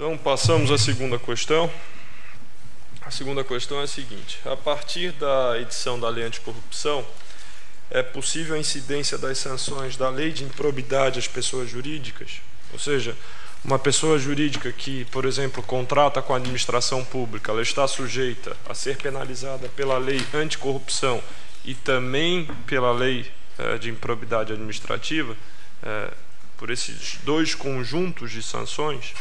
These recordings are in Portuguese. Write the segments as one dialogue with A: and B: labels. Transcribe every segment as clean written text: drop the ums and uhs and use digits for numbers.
A: Então, passamos à segunda questão. A segunda questão é a seguinte: a partir da edição da Lei Anticorrupção, é possível a incidência das sanções da Lei de Improbidade às pessoas jurídicas? Ou seja, uma pessoa jurídica que, por exemplo, contrata com a administração pública, ela está sujeita a ser penalizada pela Lei Anticorrupção e também pela Lei de Improbidade Administrativa, por esses dois conjuntos de sanções.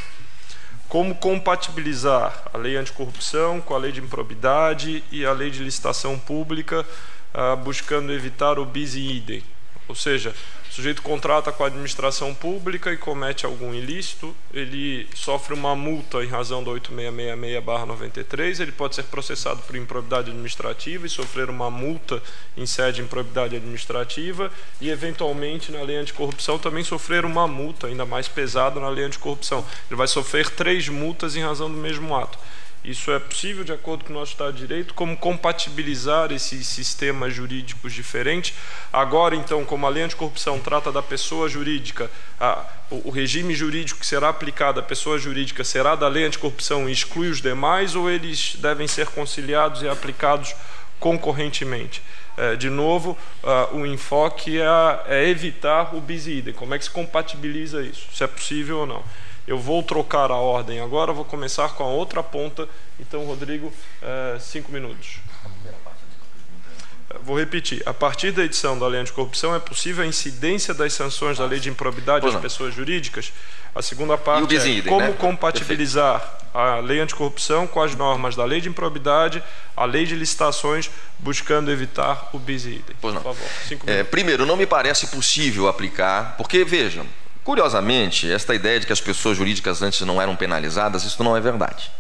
A: Como compatibilizar a Lei Anticorrupção com a Lei de Improbidade e a Lei de Licitação Pública, buscando evitar o bis in idem? Ou seja, o sujeito contrata com a administração pública e comete algum ilícito, ele sofre uma multa em razão da 8666/93, ele pode ser processado por improbidade administrativa e sofrer uma multa em sede de improbidade administrativa e, eventualmente, na Lei Anticorrupção também sofrer uma multa ainda mais pesada na Lei Anticorrupção. Ele vai sofrer 3 multas em razão do mesmo ato. Isso é possível de acordo com o nosso Estado de Direito? Como compatibilizar esses sistemas jurídicos diferentes? Agora, então, como a Lei Anticorrupção trata da pessoa jurídica, o regime jurídico que será aplicado à pessoa jurídica será da Lei Anticorrupção e exclui os demais, ou eles devem ser conciliados e aplicados concorrentemente? De novo, o enfoque é evitar o bis in idem. Como é que se compatibiliza isso? Se é possível ou não? Eu vou trocar a ordem agora, vou começar com a outra ponta. Então, Rodrigo, 5 minutos. Vou repetir. A partir da edição da Lei Anticorrupção, é possível a incidência das sanções da Lei de Improbidade às pessoas jurídicas? A segunda parte é como compatibilizar a Lei Anticorrupção com as normas da Lei de Improbidade, a Lei de Licitações, buscando evitar o bis in idem.
B: Pois não.
A: Por favor, 5 minutos.
B: Primeiro, não me parece possível aplicar, porque, vejam, curiosamente, esta ideia de que as pessoas jurídicas antes não eram penalizadas, isso não é verdade.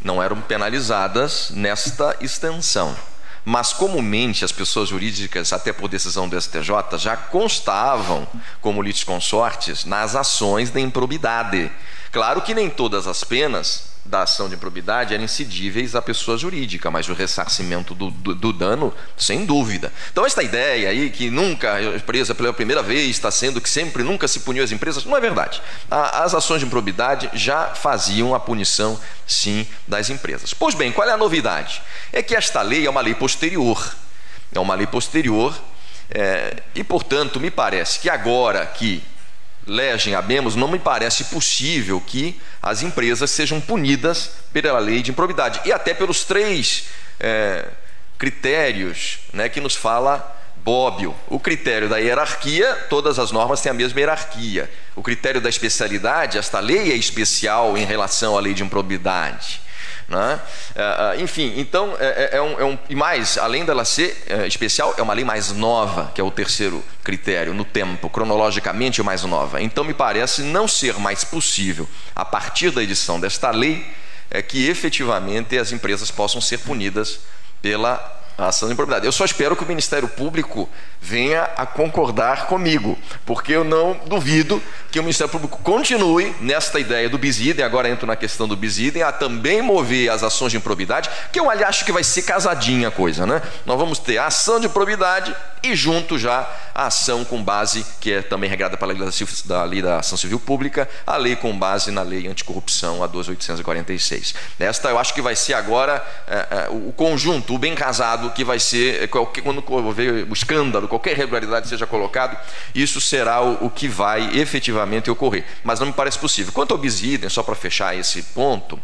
B: Não eram penalizadas nesta extensão. Mas, comumente, as pessoas jurídicas, até por decisão do STJ, já constavam como litisconsortes nas ações de improbidade. Claro que nem todas as penas da ação de improbidade eram incidíveis à pessoa jurídica, mas o ressarcimento do dano, sem dúvida. Então, esta ideia aí que nunca a empresa pela primeira vez está sendo que sempre nunca se puniu as empresas, não é verdade. As ações de improbidade já faziam a punição, sim, das empresas. Pois bem, qual é a novidade? É que esta lei é uma lei posterior. É uma lei posterior e, portanto, me parece que agora que legem habemus, não me parece possível que as empresas sejam punidas pela lei de improbidade e até pelos 3 critérios, né, que nos fala Bobbio. O critério da hierarquia, todas as normas têm a mesma hierarquia. O critério da especialidade, esta lei é especial em relação à lei de improbidade, né? Enfim, então e mais, além dela ser especial, é uma lei mais nova, que é o terceiro critério, no tempo, cronologicamente mais nova. Então me parece não ser mais possível, a partir da edição desta lei, que efetivamente as empresas possam ser punidas pela ação de improbidade. Eu só espero que o Ministério Público venha a concordar comigo, porque eu não duvido que o Ministério Público continue nesta ideia do bis in idem, agora entro na questão do bis in idem, a também mover as ações de improbidade, que eu aliás acho que vai ser casadinha a coisa, né? Nós vamos ter a ação de improbidade e junto já a ação com base, que é também regrada pela lei da ação civil pública, a lei com base na lei anticorrupção, a 12.846. Esta eu acho que vai ser agora o conjunto, o bem casado, que vai ser, quando houver o escândalo, qualquer irregularidade seja colocado, isso será o que vai efetivamente ocorrer. Mas não me parece possível. Quanto ao bis in idem, só para fechar esse ponto,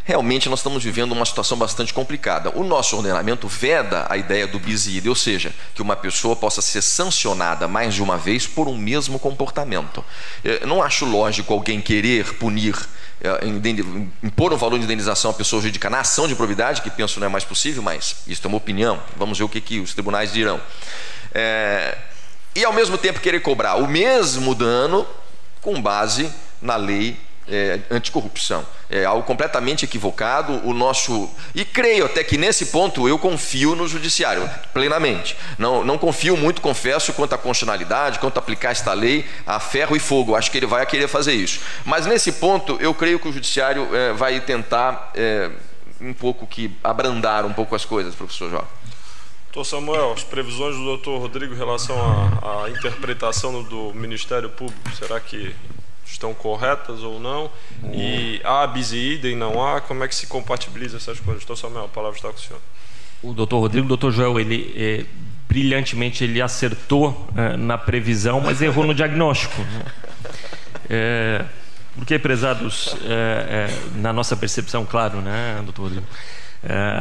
B: realmente nós estamos vivendo uma situação bastante complicada. O nosso ordenamento veda a ideia do bis in idem, ou seja, que uma pessoa possa ser sancionada mais de uma vez por um mesmo comportamento. Eu não acho lógico alguém querer punir, impor um valor de indenização à pessoa jurídica na ação de improbidade, que penso não é mais possível, mas isso é uma opinião, vamos ver o que os tribunais dirão. E ao mesmo tempo querer cobrar o mesmo dano com base na lei anticorrupção. É algo completamente equivocado. E creio até que nesse ponto eu confio no judiciário plenamente. Não confio muito, confesso, quanto à constitucionalidade, quanto a aplicar esta lei a ferro e fogo. Acho que ele vai querer fazer isso. Mas nesse ponto eu creio que o judiciário vai tentar um pouco que abrandar um pouco as coisas, professor Jó.
A: Doutor Samuel, as previsões do doutor Rodrigo em relação à interpretação do Ministério Público, será que estão corretas ou não, e há bis e idem, não há, como é que se compatibiliza essas coisas? Doutor Samuel, a palavra está com o senhor.
C: O doutor Rodrigo, o doutor Joel, ele brilhantemente ele acertou na previsão, mas errou no diagnóstico. Porque, prezados, na nossa percepção, claro, né, doutor Rodrigo,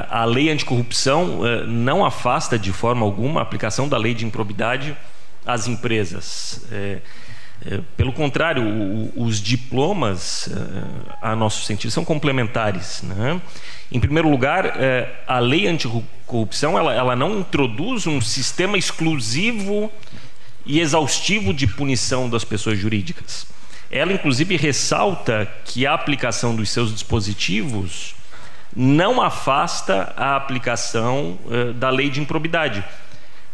C: a lei anticorrupção não afasta de forma alguma a aplicação da lei de improbidade às empresas. Pelo contrário, os diplomas, a nosso sentido, são complementares, né? Em primeiro lugar, a lei anticorrupção ela não introduz um sistema exclusivo e exaustivo de punição das pessoas jurídicas. Ela, inclusive, ressalta que a aplicação dos seus dispositivos não afasta a aplicação da lei de improbidade,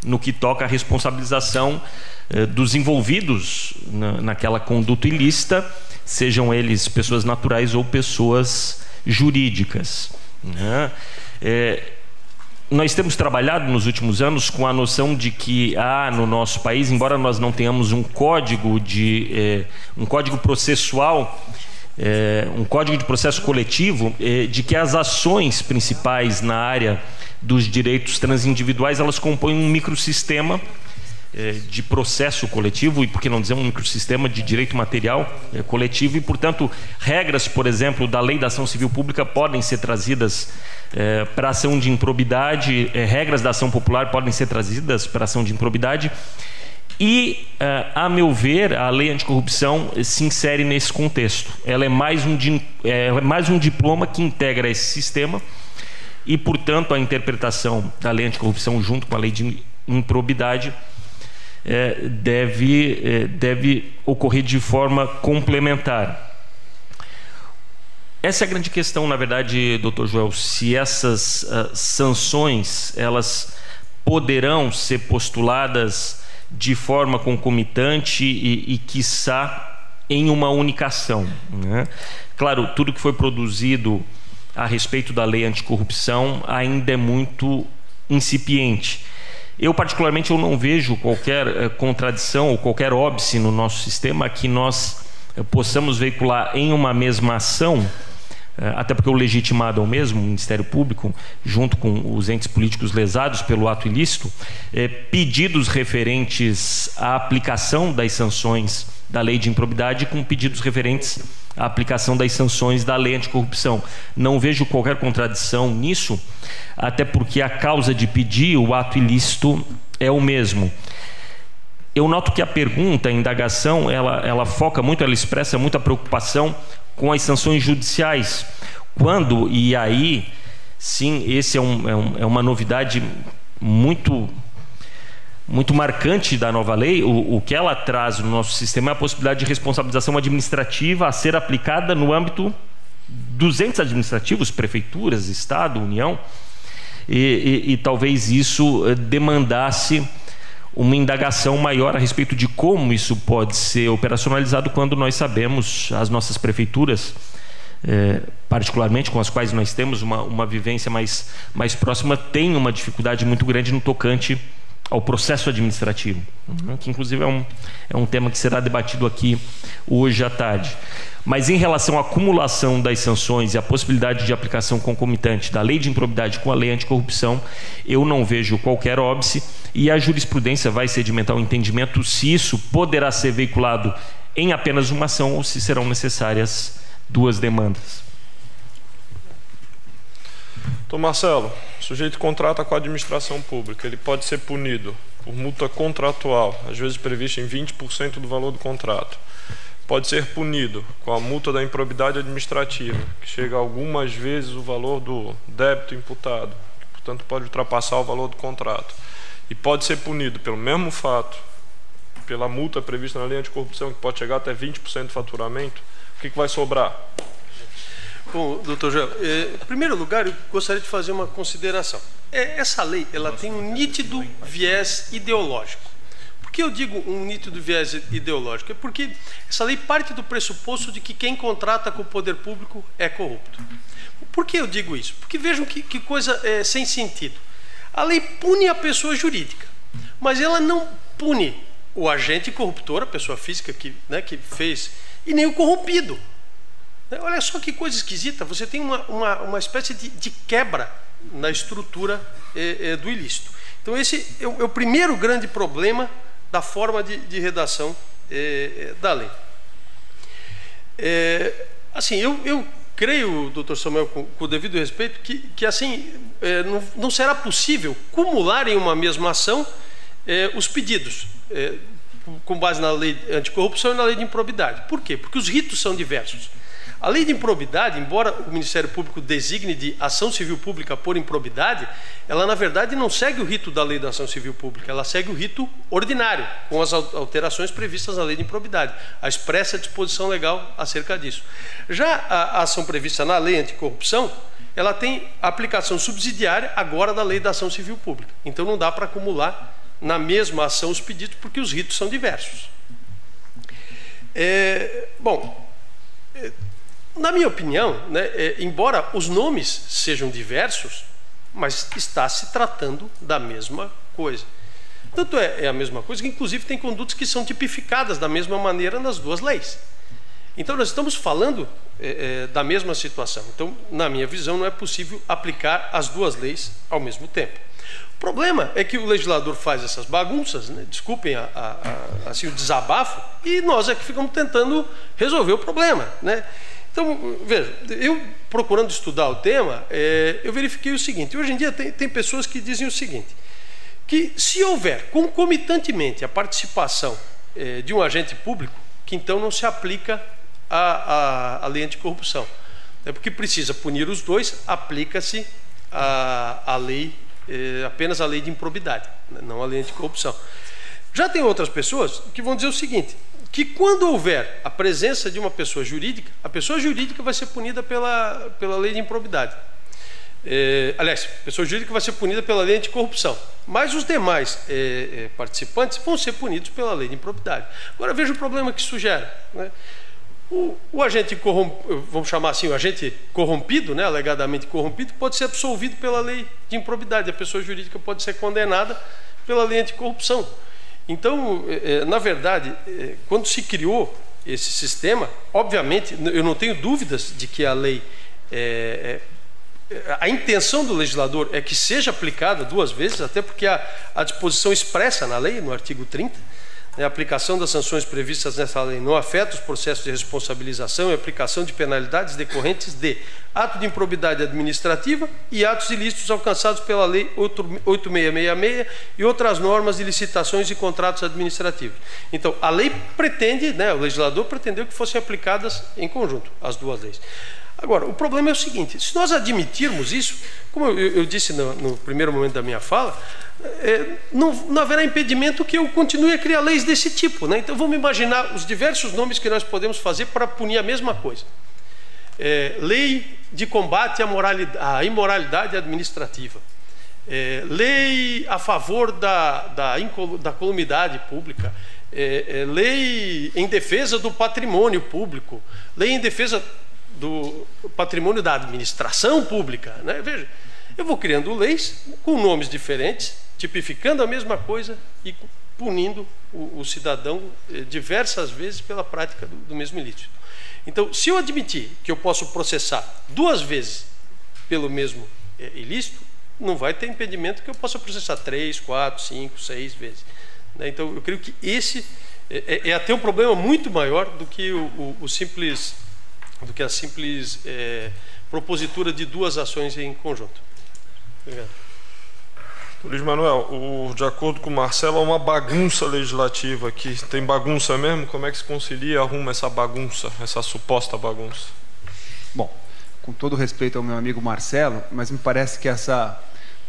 C: no que toca à responsabilização dos envolvidos naquela conduta ilícita, sejam eles pessoas naturais ou pessoas jurídicas, né? Nós temos trabalhado nos últimos anos com a noção de que no nosso país, embora nós não tenhamos um código processual, um código de processo coletivo, de que as ações principais na área dos direitos transindividuais elas compõem um microsistema de processo coletivo, e por que não dizer um microsistema de direito material coletivo, e portanto regras, por exemplo, da lei da ação civil pública podem ser trazidas para a ação de improbidade, regras da ação popular podem ser trazidas para a ação de improbidade, e a meu ver a lei anticorrupção se insere nesse contexto. Ela é mais um diploma que integra esse sistema, e portanto a interpretação da lei anticorrupção junto com a lei de improbidade deve ocorrer de forma complementar. Essa é a grande questão, na verdade, doutor Joel, se essas sanções elas poderão ser postuladas de forma concomitante e quiçá em uma única ação, né? Claro, tudo que foi produzido a respeito da lei anticorrupção ainda é muito incipiente. Eu, particularmente, eu não vejo qualquer contradição ou qualquer óbice no nosso sistema que nós possamos veicular em uma mesma ação, até porque o legitimado é o mesmo, o Ministério Público, junto com os entes políticos lesados pelo ato ilícito, pedidos referentes à aplicação das sanções da lei de improbidade com pedidos referentes à aplicação das sanções da lei anticorrupção. Não vejo qualquer contradição nisso, até porque a causa de pedir o ato ilícito é o mesmo. Eu noto que a pergunta, a indagação, ela foca muito, ela expressa muita preocupação com as sanções judiciais, quando, e aí sim, esse é uma novidade muito marcante da nova lei. O que ela traz no nosso sistema é a possibilidade de responsabilização administrativa a ser aplicada no âmbito dos entes administrativos, prefeituras, Estado, União, e talvez isso demandasse uma indagação maior a respeito de como isso pode ser operacionalizado, quando nós sabemos, as nossas prefeituras, particularmente com as quais nós temos uma vivência mais próxima, tem uma dificuldade muito grande no tocante ao processo administrativo, que inclusive é um tema que será debatido aqui hoje à tarde. Mas em relação à acumulação das sanções e a possibilidade de aplicação concomitante da lei de improbidade com a lei anticorrupção, eu não vejo qualquer óbice, e a jurisprudência vai sedimentar o entendimento se isso poderá ser veiculado em apenas uma ação ou se serão necessárias duas demandas.
A: Então, Marcelo, o sujeito contrata com a administração pública, ele pode ser punido por multa contratual, às vezes prevista em 20% do valor do contrato. Pode ser punido com a multa da improbidade administrativa, que chega a algumas vezes o valor do débito imputado, que, portanto, pode ultrapassar o valor do contrato. E pode ser punido pelo mesmo fato, pela multa prevista na lei anticorrupção, que pode chegar até 20% do faturamento. O que vai sobrar?
D: Bom, doutor Joel, em primeiro lugar, eu gostaria de fazer uma consideração. Essa lei ela tem um nítido viés ideológico. Por que eu digo um nítido viés ideológico? É porque essa lei parte do pressuposto de que quem contrata com o poder público é corrupto. Por que eu digo isso? Porque vejam que coisa sem sentido. A lei pune a pessoa jurídica, mas ela não pune o agente corruptor, a pessoa física que fez e nem o corrompido. Olha só que coisa esquisita, você tem uma espécie de quebra na estrutura do ilícito. Então esse é o primeiro grande problema da forma de redação da lei. Assim, eu creio, doutor Samuel, com o devido respeito, que assim, não será possível cumular em uma mesma ação os pedidos, com base na lei anticorrupção e na lei de improbidade. Por quê? Porque os ritos são diversos. A lei de improbidade, embora o Ministério Público designe de ação civil pública por improbidade, ela na verdade não segue o rito da lei da ação civil pública, ela segue o rito ordinário, com as alterações previstas na lei de improbidade, a expressa disposição legal acerca disso. Já a ação prevista na lei anticorrupção, ela tem aplicação subsidiária agora da lei da ação civil pública. Então não dá para acumular na mesma ação os pedidos, porque os ritos são diversos. Na minha opinião, embora os nomes sejam diversos, mas está se tratando da mesma coisa. Tanto é a mesma coisa que, inclusive, tem condutas que são tipificadas da mesma maneira nas duas leis. Então, nós estamos falando da mesma situação. Então, na minha visão, não é possível aplicar as duas leis ao mesmo tempo. O problema é que o legislador faz essas bagunças, desculpem assim, o desabafo, e nós é que ficamos tentando resolver o problema, Então, veja, eu procurando estudar o tema, eu verifiquei o seguinte: hoje em dia tem pessoas que dizem o seguinte, que se houver concomitantemente a participação de um agente público, que então não se aplica a lei anticorrupção. Porque precisa punir os dois, aplica-se a lei, apenas a lei de improbidade, não a lei anticorrupção. Já tem outras pessoas que vão dizer o seguinte, que quando houver a presença de uma pessoa jurídica, a pessoa jurídica vai ser punida pela lei de improbidade. Aliás, a pessoa jurídica vai ser punida pela lei anticorrupção, mas os demais participantes vão ser punidos pela lei de improbidade. Agora veja o problema que isso gera, O agente vamos chamar assim, o agente corrompido, alegadamente corrompido, pode ser absolvido pela lei de improbidade, a pessoa jurídica pode ser condenada pela lei anticorrupção. Então, na verdade, quando se criou esse sistema, obviamente, eu não tenho dúvidas de que a lei, a intenção do legislador é que seja aplicada duas vezes, até porque a disposição expressa na lei, no artigo 30, a aplicação das sanções previstas nessa lei não afeta os processos de responsabilização e aplicação de penalidades decorrentes de ato de improbidade administrativa e atos ilícitos alcançados pela Lei 8666 e outras normas de licitações e contratos administrativos. Então, a lei pretende, o legislador pretendeu que fossem aplicadas em conjunto as duas leis. Agora, o problema é o seguinte, se nós admitirmos isso, como eu disse no primeiro momento da minha fala, não haverá impedimento que eu continue a criar leis desse tipo. Então vamos imaginar os diversos nomes que nós podemos fazer para punir a mesma coisa. Lei de combate à imoralidade administrativa, lei a favor da columidade pública, lei em defesa do patrimônio público, lei em defesa do patrimônio da administração pública. Veja, eu vou criando leis com nomes diferentes, tipificando a mesma coisa e punindo o cidadão diversas vezes pela prática do mesmo ilícito. Então, se eu admitir que eu posso processar duas vezes pelo mesmo ilícito, não vai ter impedimento que eu possa processar 3, 4, 5, 6 vezes. Então, eu creio que esse é até um problema muito maior do que a simples propositura de duas ações em conjunto. Obrigado.
A: Luiz Manuel, de acordo com o Marcelo, é uma bagunça legislativa aqui. Tem bagunça mesmo? Como é que se concilia e arruma essa bagunça, essa suposta bagunça?
E: Bom, com todo respeito ao meu amigo Marcelo, mas me parece que essa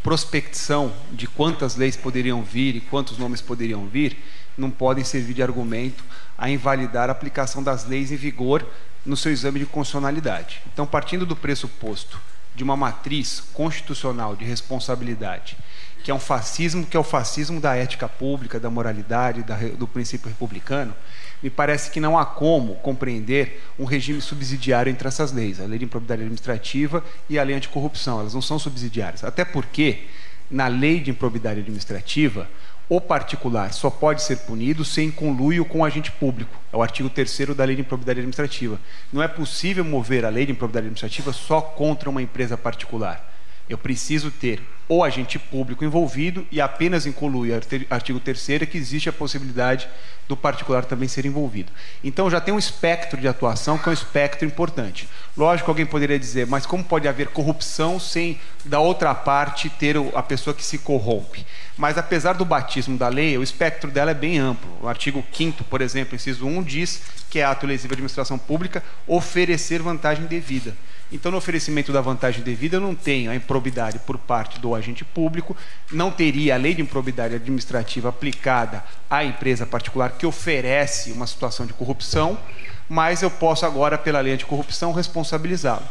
E: prospecção de quantas leis poderiam vir e quantos nomes poderiam vir não podem servir de argumento a invalidar a aplicação das leis em vigor no seu exame de constitucionalidade. Então, partindo do pressuposto de uma matriz constitucional de responsabilidade, que é um fascismo, que é o fascismo da ética pública, da moralidade, do princípio republicano, me parece que não há como compreender um regime subsidiário entre essas leis, a lei de improbidade administrativa e a lei anticorrupção. Elas não são subsidiárias, até porque na lei de improbidade administrativa o particular só pode ser punido se em conluio com o agente público. É o artigo 3º da Lei de Improbidade Administrativa. Não é possível mover a Lei de Improbidade Administrativa só contra uma empresa particular. Eu preciso ter o agente público envolvido e apenas em conluio, artigo 3º, que existe a possibilidade do particular também ser envolvido. Então já tem um espectro de atuação que é um espectro importante. Lógico, alguém poderia dizer, mas como pode haver corrupção sem da outra parte ter a pessoa que se corrompe? Mas apesar do batismo da lei, o espectro dela é bem amplo. O artigo 5º, por exemplo, inciso 1, diz que é ato lesivo de administração pública oferecer vantagem devida. Então, no oferecimento da vantagem devida, eu não tenho a improbidade por parte do agente público, não teria a lei de improbidade administrativa aplicada à empresa particular que oferece uma situação de corrupção, mas eu posso agora, pela lei anticorrupção, responsabilizá-lo.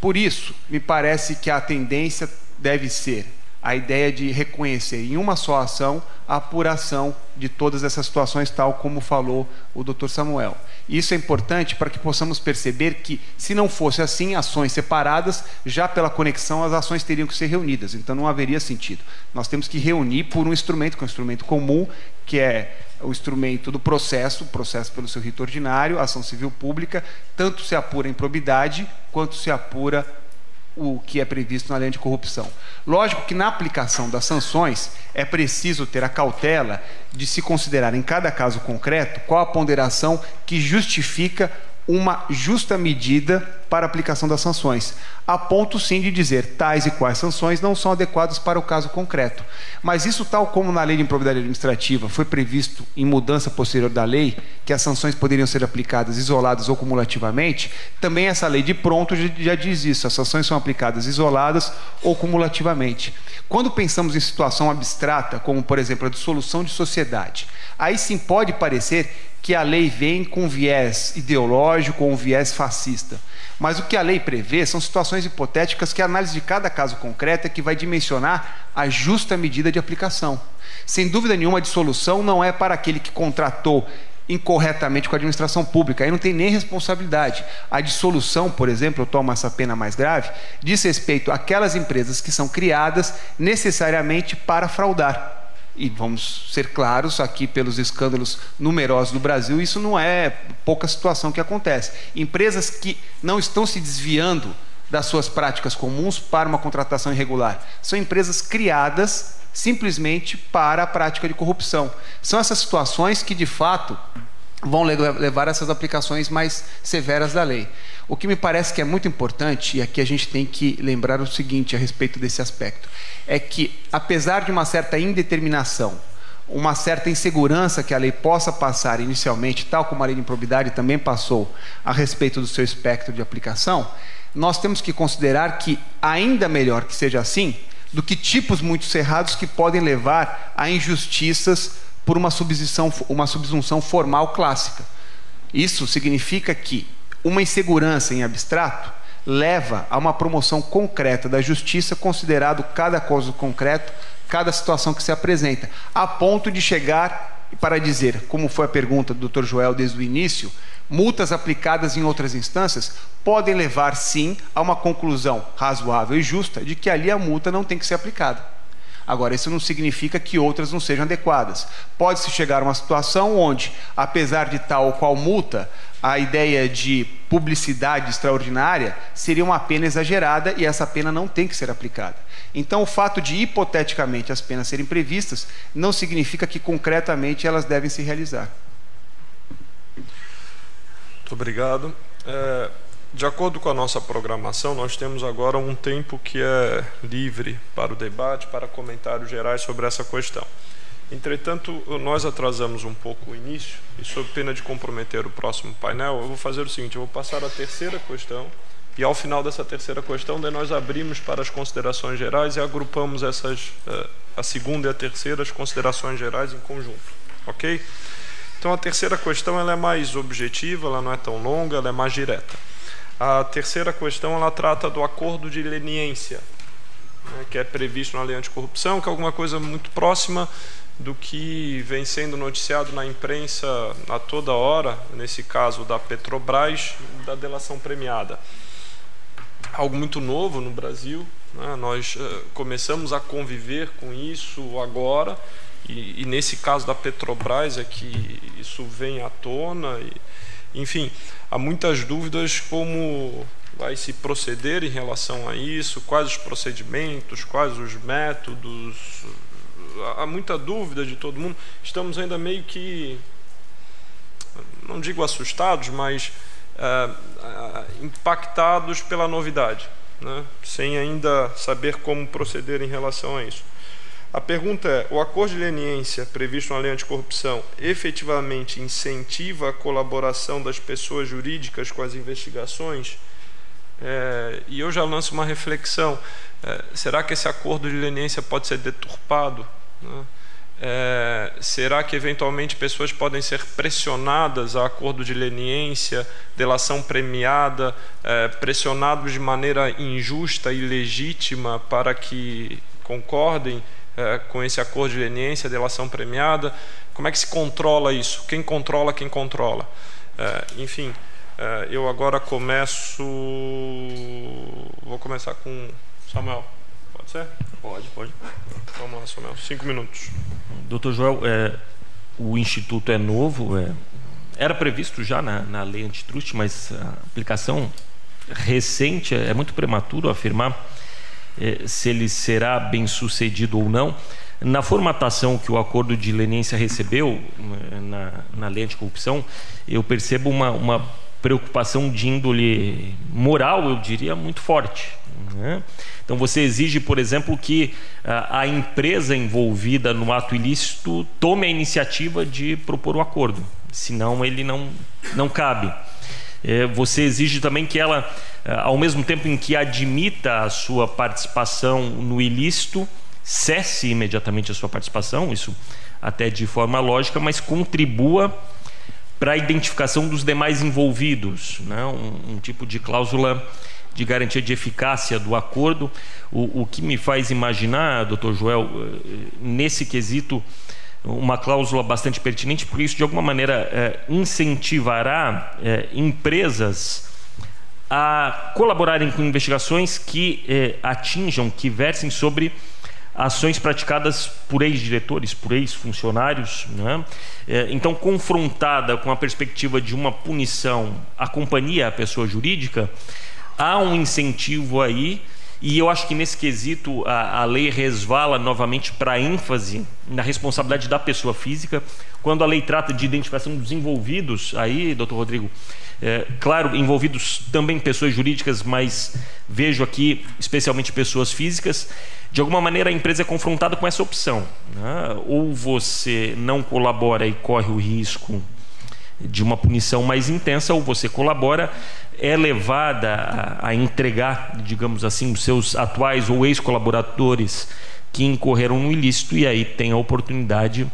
E: Por isso, me parece que a tendência deve ser a ideia de reconhecer em uma só ação a apuração de todas essas situações, tal como falou o Dr. Samuel. Isso é importante para que possamos perceber que, se não fosse assim, ações separadas, já pela conexão, as ações teriam que ser reunidas. Então, não haveria sentido. Nós temos que reunir por um instrumento, que é um instrumento comum, que é o instrumento do processo, o processo pelo seu rito ordinário, ação civil pública, tanto se apura a improbidade, quanto se apura o que é previsto na lei anticorrupção. Lógico que na aplicação das sanções é preciso ter a cautela de se considerar em cada caso concreto qual a ponderação que justifica uma justa medida para a aplicação das sanções, a ponto sim de dizer tais e quais sanções não são adequadas para o caso concreto. Mas isso, tal como na lei de improbidade administrativa foi previsto em mudança posterior da lei, que as sanções poderiam ser aplicadas isoladas ou cumulativamente, também essa lei de pronto já diz isso, as sanções são aplicadas isoladas ou cumulativamente. Quando pensamos em situação abstrata, como por exemplo a dissolução de sociedade, aí sim pode parecer que a lei vem com viés ideológico ou um viés fascista. Mas o que a lei prevê são situações hipotéticas que a análise de cada caso concreto é que vai dimensionar a justa medida de aplicação. Sem dúvida nenhuma, a dissolução não é para aquele que contratou incorretamente com a administração pública, aí não tem nem responsabilidade. A dissolução, por exemplo, eu tomo essa pena mais grave, diz respeito àquelas empresas que são criadas necessariamente para fraudar. E vamos ser claros, aqui pelos escândalos numerosos do Brasil, isso não é pouca situação que acontece. Empresas que não estão se desviando das suas práticas comuns para uma contratação irregular. São empresas criadas simplesmente para a prática de corrupção. São essas situações que, de fato, vão levar a essas aplicações mais severas da lei. O que me parece que é muito importante, e aqui a gente tem que lembrar o seguinte a respeito desse aspecto, é que, apesar de uma certa indeterminação, uma certa insegurança que a lei possa passar inicialmente, tal como a lei de improbidade também passou a respeito do seu espectro de aplicação, nós temos que considerar que ainda melhor que seja assim, do que tipos muito cerrados que podem levar a injustiças por uma subsunção formal clássica. Isso significa que uma insegurança em abstrato leva a uma promoção concreta da justiça, considerado cada caso concreto, cada situação que se apresenta, a ponto de chegar para dizer, como foi a pergunta do Dr. Joel desde o início, multas aplicadas em outras instâncias podem levar sim a uma conclusão razoável e justa de que ali a multa não tem que ser aplicada. Agora, isso não significa que outras não sejam adequadas. Pode-se chegar a uma situação onde, apesar de tal ou qual multa, a ideia de publicidade extraordinária seria uma pena exagerada e essa pena não tem que ser aplicada. Então, o fato de, hipoteticamente, as penas serem previstas não significa que, concretamente, elas devem se realizar.
A: Muito obrigado. De acordo com a nossa programação, nós temos agora um tempo que é livre para o debate, para comentários gerais sobre essa questão. Entretanto, nós atrasamos um pouco o início, e sob pena de comprometer o próximo painel, eu vou fazer o seguinte, eu vou passar a terceira questão, e ao final dessa terceira questão, daí nós abrimos para as considerações gerais e agrupamos a segunda e a terceira, as considerações gerais em conjunto, ok? Então, a terceira questão ela é mais objetiva, ela não é tão longa, ela é mais direta. A terceira questão, ela trata do acordo de leniência, né, que é previsto na lei anticorrupção, que é alguma coisa muito próxima do que vem sendo noticiado na imprensa a toda hora, nesse caso da Petrobras, da delação premiada. Algo muito novo no Brasil, né, nós começamos a conviver com isso agora, E nesse caso da Petrobras é que isso vem à tona. Enfim, há muitas dúvidas como vai se proceder em relação a isso, quais os procedimentos, quais os métodos. Há muita dúvida de todo mundo. Estamos ainda meio que, não digo assustados, mas impactados pela novidade, né? Sem ainda saber como proceder em relação a isso. A pergunta é: o acordo de leniência previsto na lei anticorrupção efetivamente incentiva a colaboração das pessoas jurídicas com as investigações? E eu já lanço uma reflexão: será que esse acordo de leniência pode ser deturpado, né? Será que eventualmente pessoas podem ser pressionadas a acordo de leniência, delação premiada, pressionados de maneira injusta e ilegítima para que concordem com esse acordo de leniência, delação premiada? Como é que se controla isso? Quem controla quem controla? Enfim, eu agora vou começar com Samuel. Pode ser?
C: Pode.
A: Vamos lá, Samuel, 5 minutos.
C: Doutor Joel, o Instituto é novo, era previsto já na lei antitruste, mas a aplicação recente, é muito prematuro afirmar se ele será bem sucedido ou não. Na formatação que o acordo de leniência recebeu na lei anticorrupção, eu percebo uma preocupação de índole moral, eu diria, muito forte, né? Então você exige, por exemplo, que a empresa envolvida no ato ilícito tome a iniciativa de propor o acordo, senão ele não cabe. Você exige também que ela, ao mesmo tempo em que admita a sua participação no ilícito, cesse imediatamente a sua participação, isso até de forma lógica, mas contribua para a identificação dos demais envolvidos, né? Um tipo de cláusula de garantia de eficácia do acordo, o que me faz imaginar, doutor Joel, nesse quesito, uma cláusula bastante pertinente, porque isso de alguma maneira incentivará empresas a colaborarem com investigações que atinjam, que versem sobre ações praticadas por ex-diretores, por ex-funcionários, né? Então, confrontada com a perspectiva de uma punição à companhia, à pessoa jurídica, há um incentivo aí, e eu acho que nesse quesito a lei resvala novamente para a ênfase na responsabilidade da pessoa física. Quando a lei trata de identificação dos envolvidos, aí, doutor Rodrigo, claro, envolvidos também pessoas jurídicas, mas vejo aqui especialmente pessoas físicas. De alguma maneira a empresa é confrontada com essa opção, né? Ou você não colabora e corre o risco de uma punição mais intensa, ou você colabora, é levada a entregar, digamos assim, os seus atuais ou ex-colaboradores que incorreram no ilícito, e aí tem a oportunidade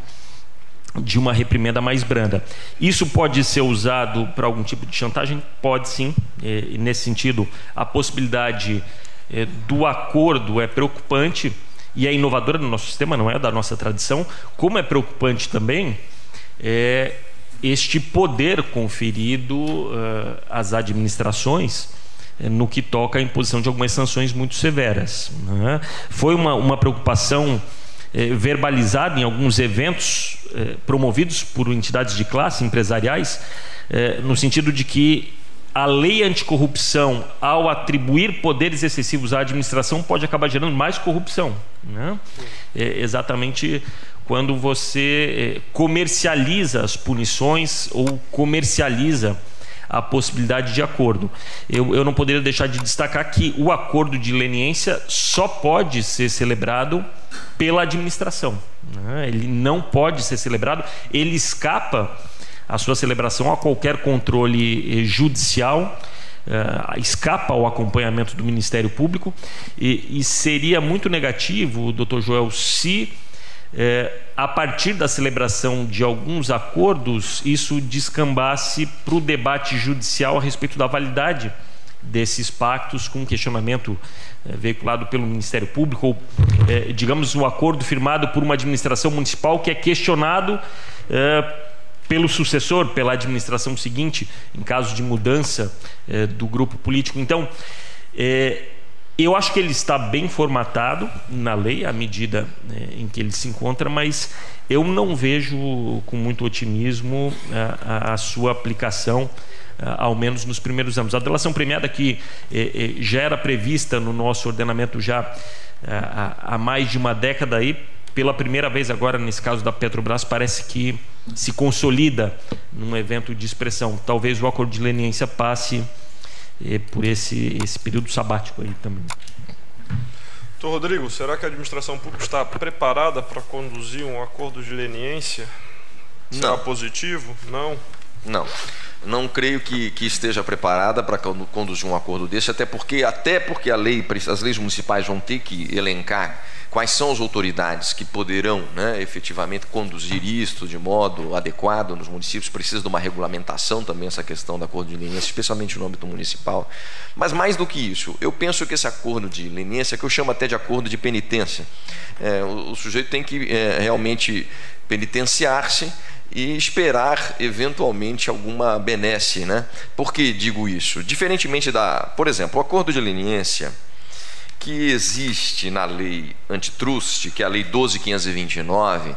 C: de uma reprimenda mais branda. Isso pode ser usado para algum tipo de chantagem? Pode sim. Nesse sentido, a possibilidade do acordo é preocupante e é inovadora no nosso sistema, não é da nossa tradição. Como é preocupante também este poder conferido às administrações no que toca à imposição de algumas sanções muito severas, né? Foi uma preocupação verbalizada em alguns eventos promovidos por entidades de classe empresariais, no sentido de que a lei anticorrupção, ao atribuir poderes excessivos à administração, pode acabar gerando mais corrupção, né? Exatamente quando você comercializa as punições ou comercializa a possibilidade de acordo. Eu não poderia deixar de destacar que o acordo de leniência só pode ser celebrado pela administração, né? Ele não pode ser celebrado, ele escapa a sua celebração a qualquer controle judicial, escapa ao acompanhamento do Ministério Público, e seria muito negativo, doutor Joel, se a partir da celebração de alguns acordos isso descambasse para o debate judicial a respeito da validade desses pactos, com questionamento veiculado pelo Ministério Público, ou digamos um acordo firmado por uma administração municipal que é questionado pelo sucessor, pela administração seguinte, em caso de mudança do grupo político. Então, Eu acho que ele está bem formatado na lei, à medida em que ele se encontra, mas eu não vejo com muito otimismo a sua aplicação, ao menos nos primeiros anos. A delação premiada, que já era prevista no nosso ordenamento já há mais de uma década, aí, pela primeira vez agora, nesse caso da Petrobras, parece que se consolida num evento de expressão. Talvez o acordo de leniência passe por esse período sabático aí também.
A: Doutor Rodrigo, será que a administração pública está preparada para conduzir um acordo de leniência? Será positivo? Não?
B: Não creio que esteja preparada para conduzir um acordo desse, até porque as leis municipais vão ter que elencar quais são as autoridades que poderão, efetivamente conduzir isto de modo adequado nos municípios. Precisa de uma regulamentação também essa questão do acordo de leniência, especialmente no âmbito municipal. Mas mais do que isso, eu penso que esse acordo de leniência, que eu chamo até de acordo de penitência, o sujeito tem que realmente penitenciar-se e esperar eventualmente alguma benesse, Por que digo isso? Diferentemente por exemplo, o acordo de leniência que existe na lei antitruste, que é a lei 12.529,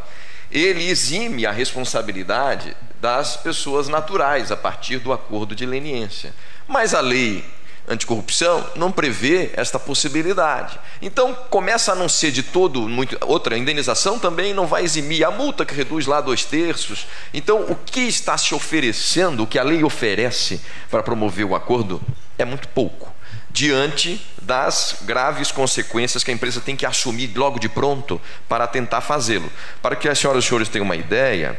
B: ele exime a responsabilidade das pessoas naturais a partir do acordo de leniência. Mas a lei anticorrupção não prevê esta possibilidade. Então começa a não ser de todo outra. A indenização também não vai eximir a multa, que reduz lá 2/3. Então o que está se oferecendo, o que a lei oferece para promover o acordo, é muito pouco, diante das graves consequências que a empresa tem que assumir logo de pronto para tentar fazê-lo. Para que as senhoras e os senhores tenham uma ideia,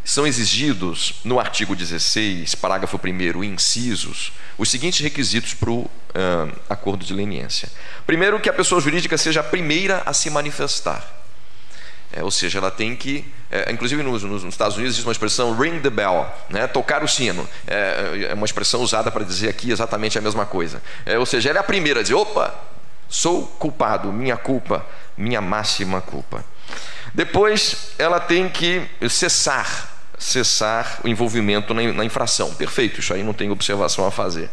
B: são exigidos no artigo 16, parágrafo 1º, incisos, os seguintes requisitos para o acordo de leniência. Primeiro, que a pessoa jurídica seja a primeira a se manifestar. Ou seja, ela tem que... inclusive nos Estados Unidos existe uma expressão ring the bell, tocar o sino. É uma expressão usada para dizer aqui exatamente a mesma coisa. Ou seja, ela é a primeira a dizer: opa, sou culpado, minha culpa, minha máxima culpa. Depois, ela tem que cessar o envolvimento na infração. Perfeito, isso aí não tem observação a fazer.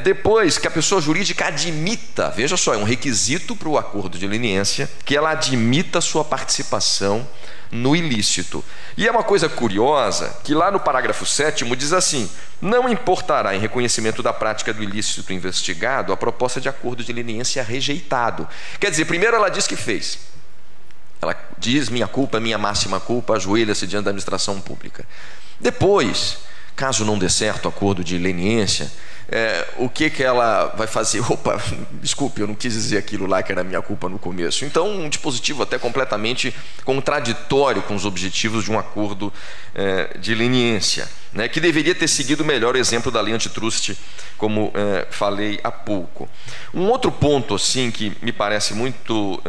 B: Depois, que a pessoa jurídica admita, veja só, é um requisito para o acordo de leniência, que ela admita sua participação no ilícito. E é uma coisa curiosa, que lá no parágrafo 7º diz assim: não importará em reconhecimento da prática do ilícito investigado a proposta de acordo de leniência rejeitado. Quer dizer, primeiro ela diz que fez. Ela diz: minha culpa, minha máxima culpa, ajoelha-se diante da administração pública. Depois, caso não dê certo o acordo de leniência, o que ela vai fazer? Opa, desculpe, eu não quis dizer aquilo lá que era minha culpa no começo. Então, um dispositivo até completamente contraditório com os objetivos de um acordo de leniência, que deveria ter seguido o melhor exemplo da lei antitruste, como falei há pouco. Um outro ponto assim que me parece muito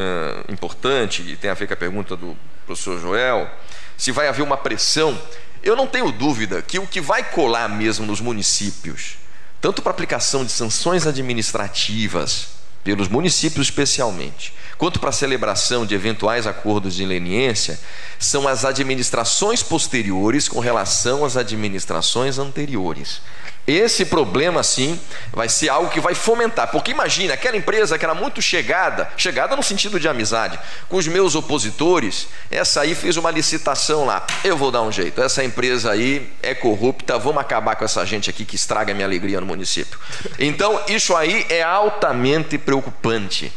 B: importante, e tem a ver com a pergunta do professor Joel, se vai haver uma pressão. Eu não tenho dúvida que o que vai colar mesmo nos municípios, tanto para aplicação de sanções administrativas, pelos municípios especialmente, quanto para a celebração de eventuais acordos de leniência, são as administrações posteriores com relação às administrações anteriores. Esse problema, sim, vai ser algo que vai fomentar, porque imagina, aquela empresa que era muito chegada no sentido de amizade, com os meus opositores, essa aí fez uma licitação lá, eu vou dar um jeito, essa empresa aí é corrupta, vamos acabar com essa gente aqui que estraga a minha alegria no município. Então, isso aí é altamente preocupante.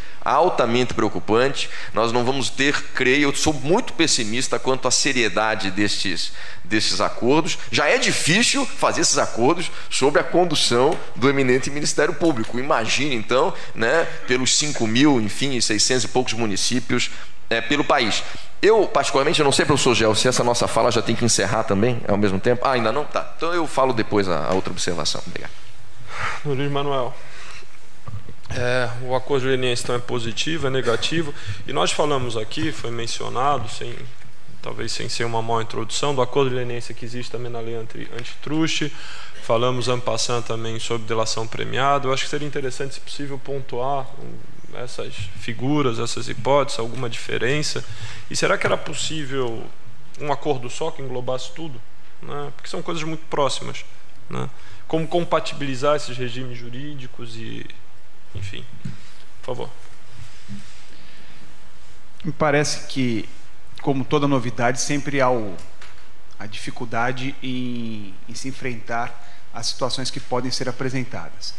B: Nós não vamos ter, creio, eu sou muito pessimista quanto à seriedade destes acordos. Já é difícil fazer esses acordos sob a condução do eminente Ministério Público. Imagine então, pelos 5.600 e poucos municípios pelo país. Eu, particularmente, eu não sei, professor Gel, se essa nossa fala já tem que encerrar também ao mesmo tempo. Ainda não? Tá. Então eu falo depois a outra observação. Obrigado.
A: Luiz Manuel. O acordo de leniência então é positivo, é negativo, e nós falamos aqui, foi mencionado, talvez sem ser uma maior introdução, do acordo de leniência que existe também na lei antitruste. Falamos en passant também sobre delação premiada. Eu acho que seria interessante, se possível, pontuar essas figuras, essas hipóteses, alguma diferença. E será que era possível um acordo só que englobasse tudo? Porque são coisas muito próximas. Como compatibilizar esses regimes jurídicos e enfim. Por favor.
E: Me parece que, como toda novidade, sempre há a dificuldade em se enfrentar às situações que podem ser apresentadas.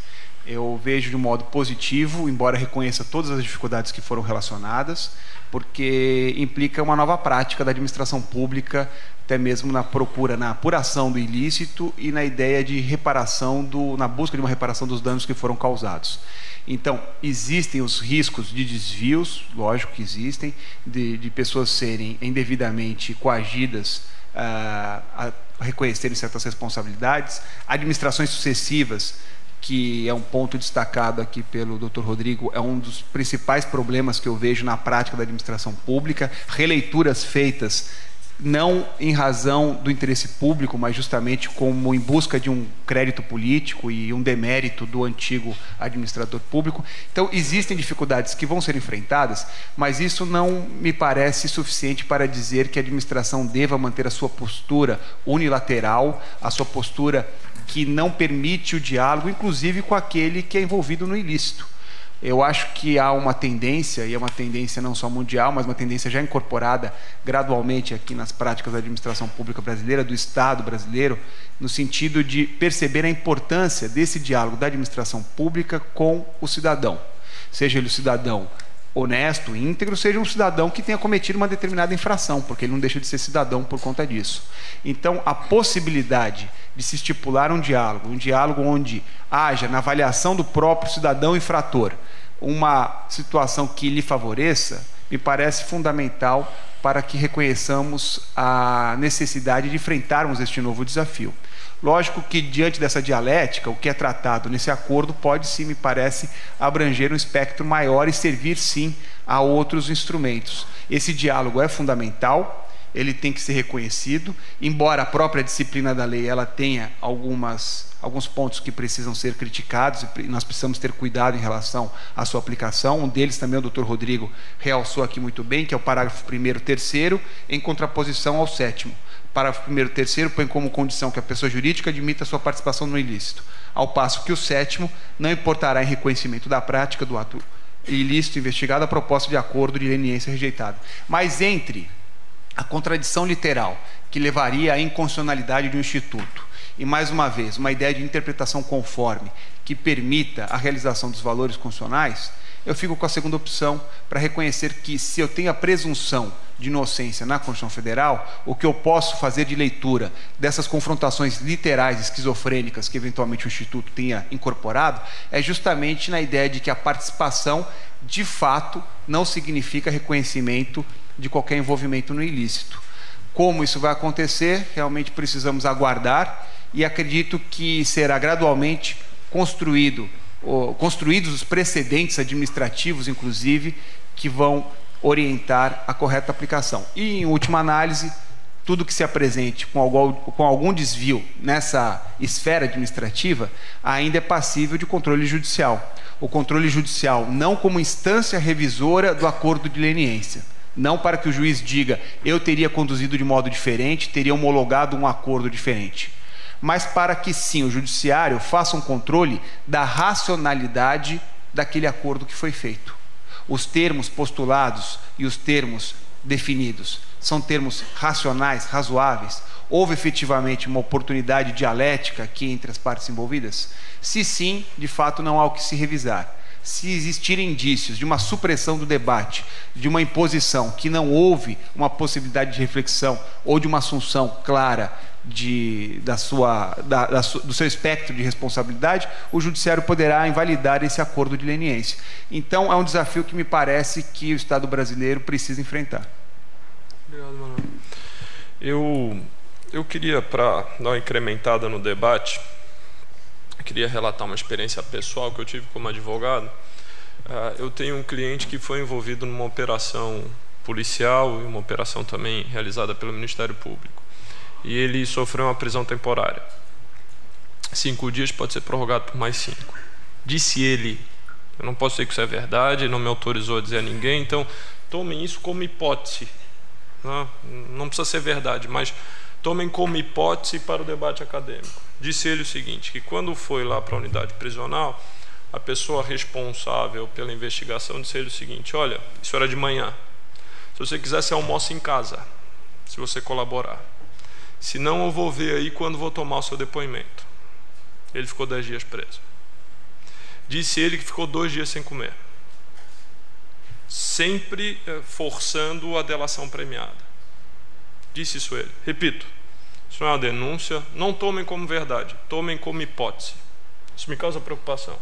E: Eu vejo de um modo positivo, embora reconheça todas as dificuldades que foram relacionadas, porque implica uma nova prática da administração pública, até mesmo na procura, na apuração do ilícito e na ideia de reparação, na busca de uma reparação dos danos que foram causados. Então, existem os riscos de desvios, lógico que existem, de pessoas serem indevidamente coagidas a reconhecerem certas responsabilidades, administrações sucessivas, que é um ponto destacado aqui pelo Dr. Rodrigo, é um dos principais problemas que eu vejo na prática da administração pública, releituras feitas não em razão do interesse público, mas justamente como em busca de um crédito político e um demérito do antigo administrador público. Então, existem dificuldades que vão ser enfrentadas, mas isso não me parece suficiente para dizer que a administração deva manter a sua postura unilateral, a sua postura que não permite o diálogo, inclusive com aquele que é envolvido no ilícito. Eu acho que há uma tendência, e é uma tendência não só mundial, mas uma tendência já incorporada gradualmente aqui nas práticas da administração pública brasileira, do Estado brasileiro, no sentido de perceber a importância desse diálogo da administração pública com o cidadão. Seja ele o cidadão honesto, íntegro, seja um cidadão que tenha cometido uma determinada infração, porque ele não deixa de ser cidadão por conta disso. Então, a possibilidade de se estipular um diálogo onde haja, na avaliação do próprio cidadão infrator, uma situação que lhe favoreça, me parece fundamental para que reconheçamos a necessidade de enfrentarmos este novo desafio. Lógico que, diante dessa dialética, o que é tratado nesse acordo pode, sim, me parece, abranger um espectro maior e servir, sim, a outros instrumentos. Esse diálogo é fundamental, ele tem que ser reconhecido, embora a própria disciplina da lei ela tenha alguns pontos que precisam ser criticados e nós precisamos ter cuidado em relação à sua aplicação. Um deles também o Dr. Rodrigo realçou aqui muito bem, que é o parágrafo 1º e 3º, em contraposição ao 7º. Parágrafo 1º e 3º põe como condição que a pessoa jurídica admita sua participação no ilícito, ao passo que o 7º não importará em reconhecimento da prática do ato ilícito investigado a proposta de acordo de leniência rejeitada. Mas entre a contradição literal, que levaria à inconstitucionalidade do instituto, e, mais uma vez, uma ideia de interpretação conforme, que permita a realização dos valores constitucionais, eu fico com a segunda opção, para reconhecer que, se eu tenho a presunção de inocência na Constituição Federal, o que eu posso fazer de leitura dessas confrontações literais esquizofrênicas que eventualmente o Instituto tenha incorporado, é justamente na ideia de que a participação, de fato, não significa reconhecimento de qualquer envolvimento no ilícito. Como isso vai acontecer, realmente precisamos aguardar, e acredito que será gradualmente construídos os precedentes administrativos, inclusive, que vão orientar a correta aplicação. E, em última análise, tudo que se apresente com algum desvio nessa esfera administrativa ainda é passível de controle judicial. O controle judicial não como instância revisora do acordo de leniência, não para que o juiz diga eu teria conduzido de modo diferente, teria homologado um acordo diferente, mas para que sim o judiciário faça um controle da racionalidade daquele acordo que foi feito. Os termos postulados e os termos definidos são termos racionais, razoáveis? Houve efetivamente uma oportunidade dialética aqui entre as partes envolvidas? Se sim, de fato não há o que se revisar. Se existirem indícios de uma supressão do debate, de uma imposição que não houve uma possibilidade de reflexão ou de uma assunção clara do seu espectro de responsabilidade, o judiciário poderá invalidar esse acordo de leniência. Então, é um desafio que me parece que o Estado brasileiro precisa enfrentar.
A: Obrigado, Manuel. Eu queria, para dar uma incrementada no debate, eu queria relatar uma experiência pessoal que eu tive como advogado. Eu tenho um cliente que foi envolvido numa operação policial e uma operação também realizada pelo Ministério Público. E ele sofreu uma prisão temporária. 5 dias pode ser prorrogado por mais 5. Disse ele, eu não posso dizer que isso é verdade, não me autorizou a dizer a ninguém, então tomem isso como hipótese. Não precisa ser verdade, mas tomem como hipótese para o debate acadêmico. Disse ele o seguinte, que quando foi lá para a unidade prisional, a pessoa responsável pela investigação disse a ele o seguinte: olha, isso era de manhã, se você quiser você almoça em casa, se você colaborar, se não eu vou ver aí quando vou tomar o seu depoimento. Ele ficou 10 dias preso. Disse ele que ficou 2 dias sem comer, sempre forçando a delação premiada. Disse isso ele. Repito, isso não é uma denúncia, não tomem como verdade, tomem como hipótese. Isso me causa preocupação.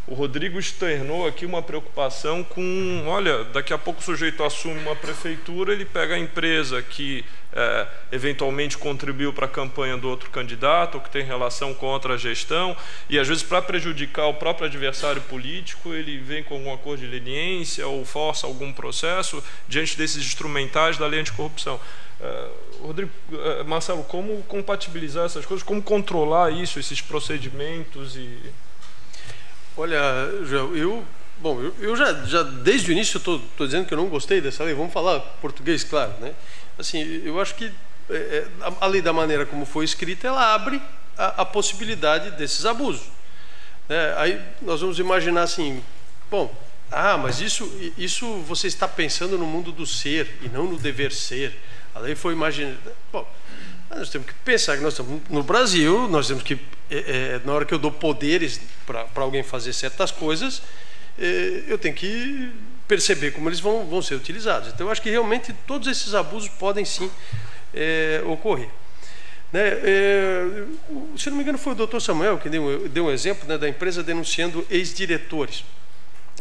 A: O Rodrigo externou aqui uma preocupação com, olha, daqui a pouco o sujeito assume uma prefeitura, ele pega a empresa que eventualmente contribuiu para a campanha do outro candidato, ou que tem relação com outra gestão, e às vezes para prejudicar o próprio adversário político, ele vem com algum acordo de leniência ou força algum processo diante desses instrumentais da lei anticorrupção. Rodrigo, Marcelo, como compatibilizar essas coisas, como controlar isso, esses procedimentos e...
D: Olha, Joel, eu já desde o início estou dizendo que eu não gostei dessa lei. Vamos falar português, claro, né? Assim, eu acho que a lei, da maneira como foi escrita, ela abre a possibilidade desses abusos, né? Aí nós vamos imaginar assim, bom, mas isso você está pensando no mundo do ser e não no dever ser. A lei foi imaginada. Bom, nós temos que pensar que nós estamos no Brasil, nós temos que, na hora que eu dou poderes para alguém fazer certas coisas, eu tenho que perceber como eles vão ser utilizados. Então, eu acho que realmente todos esses abusos podem sim ocorrer. Né? Se não me engano, foi o Dr. Samuel que deu um exemplo, né, da empresa denunciando ex-diretores.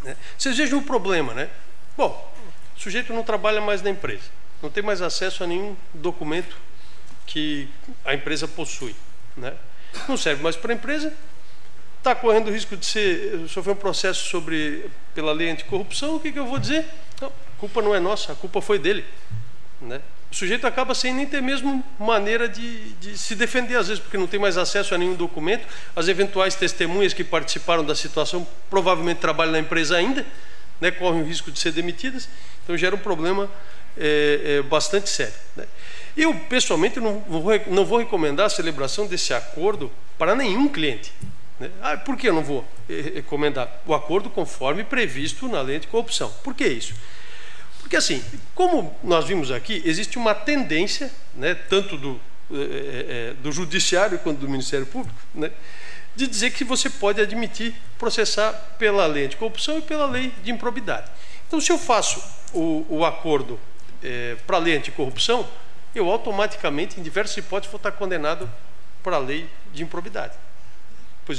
D: Né? Vocês vejam o problema, né? Bom, o sujeito não trabalha mais na empresa, não tem mais acesso a nenhum documento que a empresa possui, né? Não serve mais para a empresa, está correndo o risco de sofrer um processo pela lei anticorrupção. O que eu vou dizer? Não, a culpa não é nossa, a culpa foi dele, né? O sujeito acaba sem nem ter mesmo maneira de se defender, às vezes porque não tem mais acesso a nenhum documento. As eventuais testemunhas que participaram da situação provavelmente trabalham na empresa ainda, né? Correm o risco de ser demitidas. Então gera um problema bastante sério, né? Eu, pessoalmente, não vou recomendar a celebração desse acordo para nenhum cliente, né? Por que eu não vou recomendar o acordo conforme previsto na lei anticorrupção? Por que isso? Porque, assim, como nós vimos aqui, existe uma tendência, né, tanto do Judiciário quanto do Ministério Público, né, de dizer que você pode admitir processar pela lei anticorrupção e pela lei de improbidade. Então, se eu faço o acordo para a lei anticorrupção, eu automaticamente, em diversas hipóteses, vou estar condenado para a lei de improbidade, pois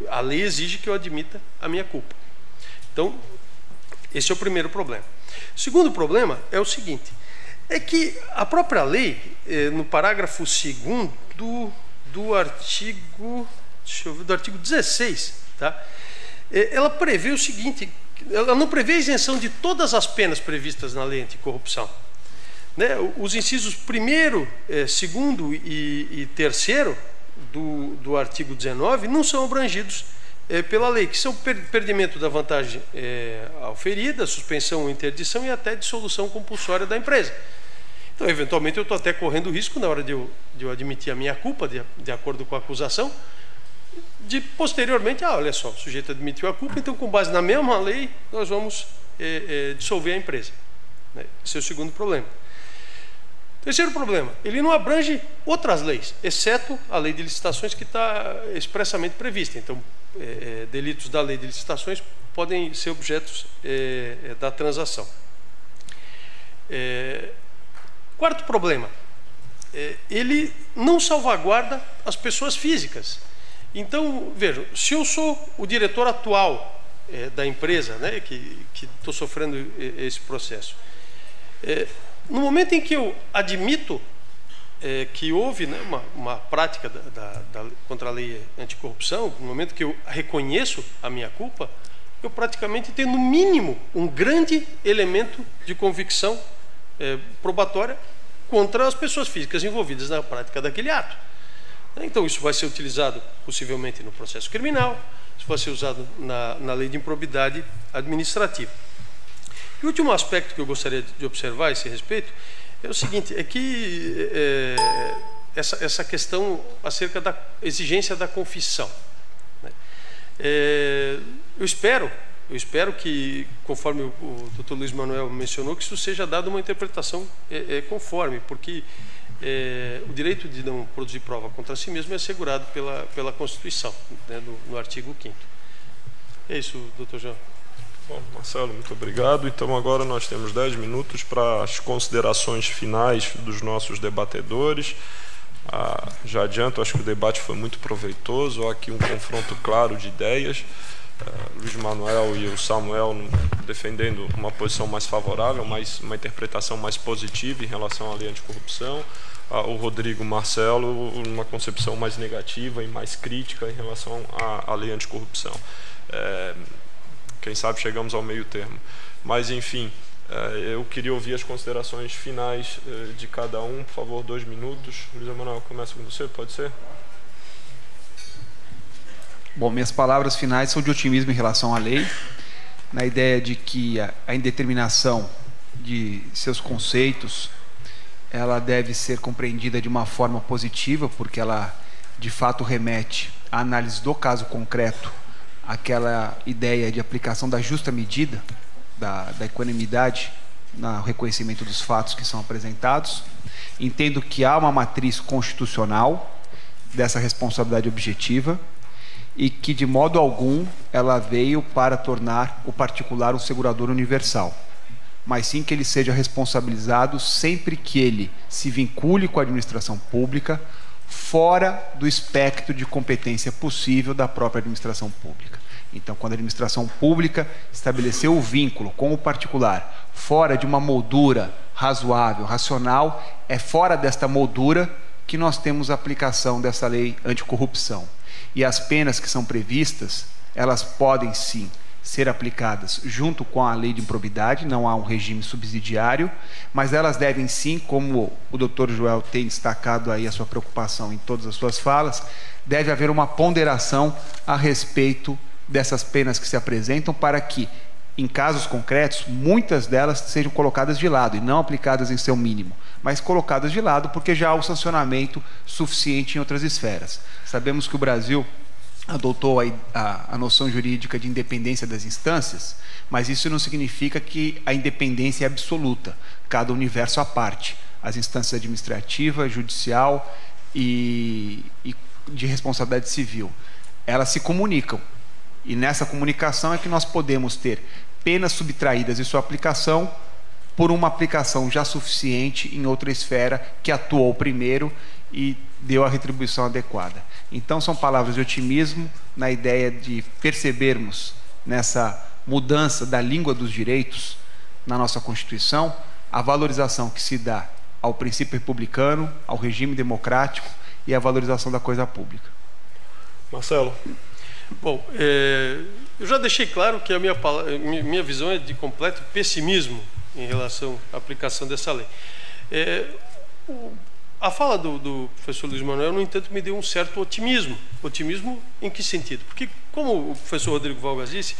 D: a lei exige que eu admita a minha culpa. Então, esse é o primeiro problema. O segundo problema é o seguinte, é que a própria lei, no parágrafo 2º do artigo 16, tá? Ela prevê o seguinte: ela não prevê a isenção de todas as penas previstas na lei anticorrupção, né? Os incisos 1º, 2º e 3º do artigo 19 não são abrangidos pela lei, que são perdimento da vantagem auferida, suspensão ou interdição e até dissolução compulsória da empresa. Então, eventualmente, eu estou até correndo o risco, na hora de eu admitir a minha culpa, de acordo com a acusação, de posteriormente, olha só, o sujeito admitiu a culpa, então, com base na mesma lei, nós vamos dissolver a empresa, né? Esse é o segundo problema. Terceiro problema, ele não abrange outras leis, exceto a lei de licitações, que está expressamente prevista. Então, delitos da lei de licitações podem ser objetos da transação. Quarto problema, ele não salvaguarda as pessoas físicas. Então, vejam, se eu sou o diretor atual da empresa, né, que estou sofrendo esse processo, no momento em que eu admito que houve, né, uma prática contra a lei anticorrupção, no momento que eu reconheço a minha culpa, eu praticamente tenho, no mínimo, um grande elemento de convicção probatória contra as pessoas físicas envolvidas na prática daquele ato. Então, isso vai ser utilizado possivelmente no processo criminal, isso vai ser usado na lei de improbidade administrativa. E o último aspecto que eu gostaria de observar a esse respeito é o seguinte, é que essa questão acerca da exigência da confissão, né? Eu espero que, conforme o Dr. Luiz Manuel mencionou, que isso seja dado uma interpretação conforme, porque o direito de não produzir prova contra si mesmo é assegurado pela Constituição, né, no artigo 5º. É isso, doutor João.
A: Bom, Marcelo, muito obrigado. Então agora nós temos 10 minutos para as considerações finais dos nossos debatedores. Já adianto, acho que o debate foi muito proveitoso, há aqui um confronto claro de ideias. Luiz Manuel e o Samuel defendendo uma posição mais favorável, uma interpretação mais positiva em relação à lei anticorrupção. O Rodrigo Marcelo uma concepção mais negativa e mais crítica em relação à lei anticorrupção. Quem sabe chegamos ao meio termo. Mas, enfim, eu queria ouvir as considerações finais de cada um. Por favor, 2 minutos. Luiz Manuel, começa com você, pode ser?
E: Bom, minhas palavras finais são de otimismo em relação à lei, na ideia de que a indeterminação de seus conceitos, ela deve ser compreendida de uma forma positiva, porque ela, de fato, remete à análise do caso concreto, aquela ideia de aplicação da justa medida, da equanimidade no reconhecimento dos fatos que são apresentados. Entendo que há uma matriz constitucional dessa responsabilidade objetiva e que, de modo algum, ela veio para tornar o particular um segurador universal, mas sim que ele seja responsabilizado sempre que ele se vincule com a administração pública fora do espectro de competência possível da própria administração pública. Então, quando a administração pública estabeleceu o vínculo com o particular fora de uma moldura razoável, racional, é fora desta moldura que nós temos a aplicação dessa lei anticorrupção. E as penas que são previstas, elas podem sim ser aplicadas junto com a lei de improbidade, não há um regime subsidiário, mas elas devem sim, como o Dr. Joel tem destacado aí a sua preocupação em todas as suas falas, deve haver uma ponderação a respeito dessas penas que se apresentam para que, em casos concretos, muitas delas sejam colocadas de lado e não aplicadas em seu mínimo, mas colocadas de lado porque já há o sancionamento suficiente em outras esferas. Sabemos que o Brasil adotou a noção jurídica de independência das instâncias, mas isso não significa que a independência é absoluta, cada universo à parte. As instâncias administrativa, judicial e de responsabilidade civil, elas se comunicam, e nessa comunicação é que nós podemos ter penas subtraídas e sua aplicação por uma aplicação já suficiente em outra esfera que atuou primeiro e deu a retribuição adequada. Então são palavras de otimismo na ideia de percebermos nessa mudança da língua dos direitos na nossa Constituição a valorização que se dá ao princípio republicano, ao regime democrático e à valorização da coisa pública.
A: Marcelo.
D: Bom, eu já deixei claro que a minha visão é de completo pessimismo em relação à aplicação dessa lei. A fala do professor Luiz Manuel, no entanto, me deu um certo otimismo. Otimismo em que sentido? Porque, como o professor Rodrigo Vargas disse,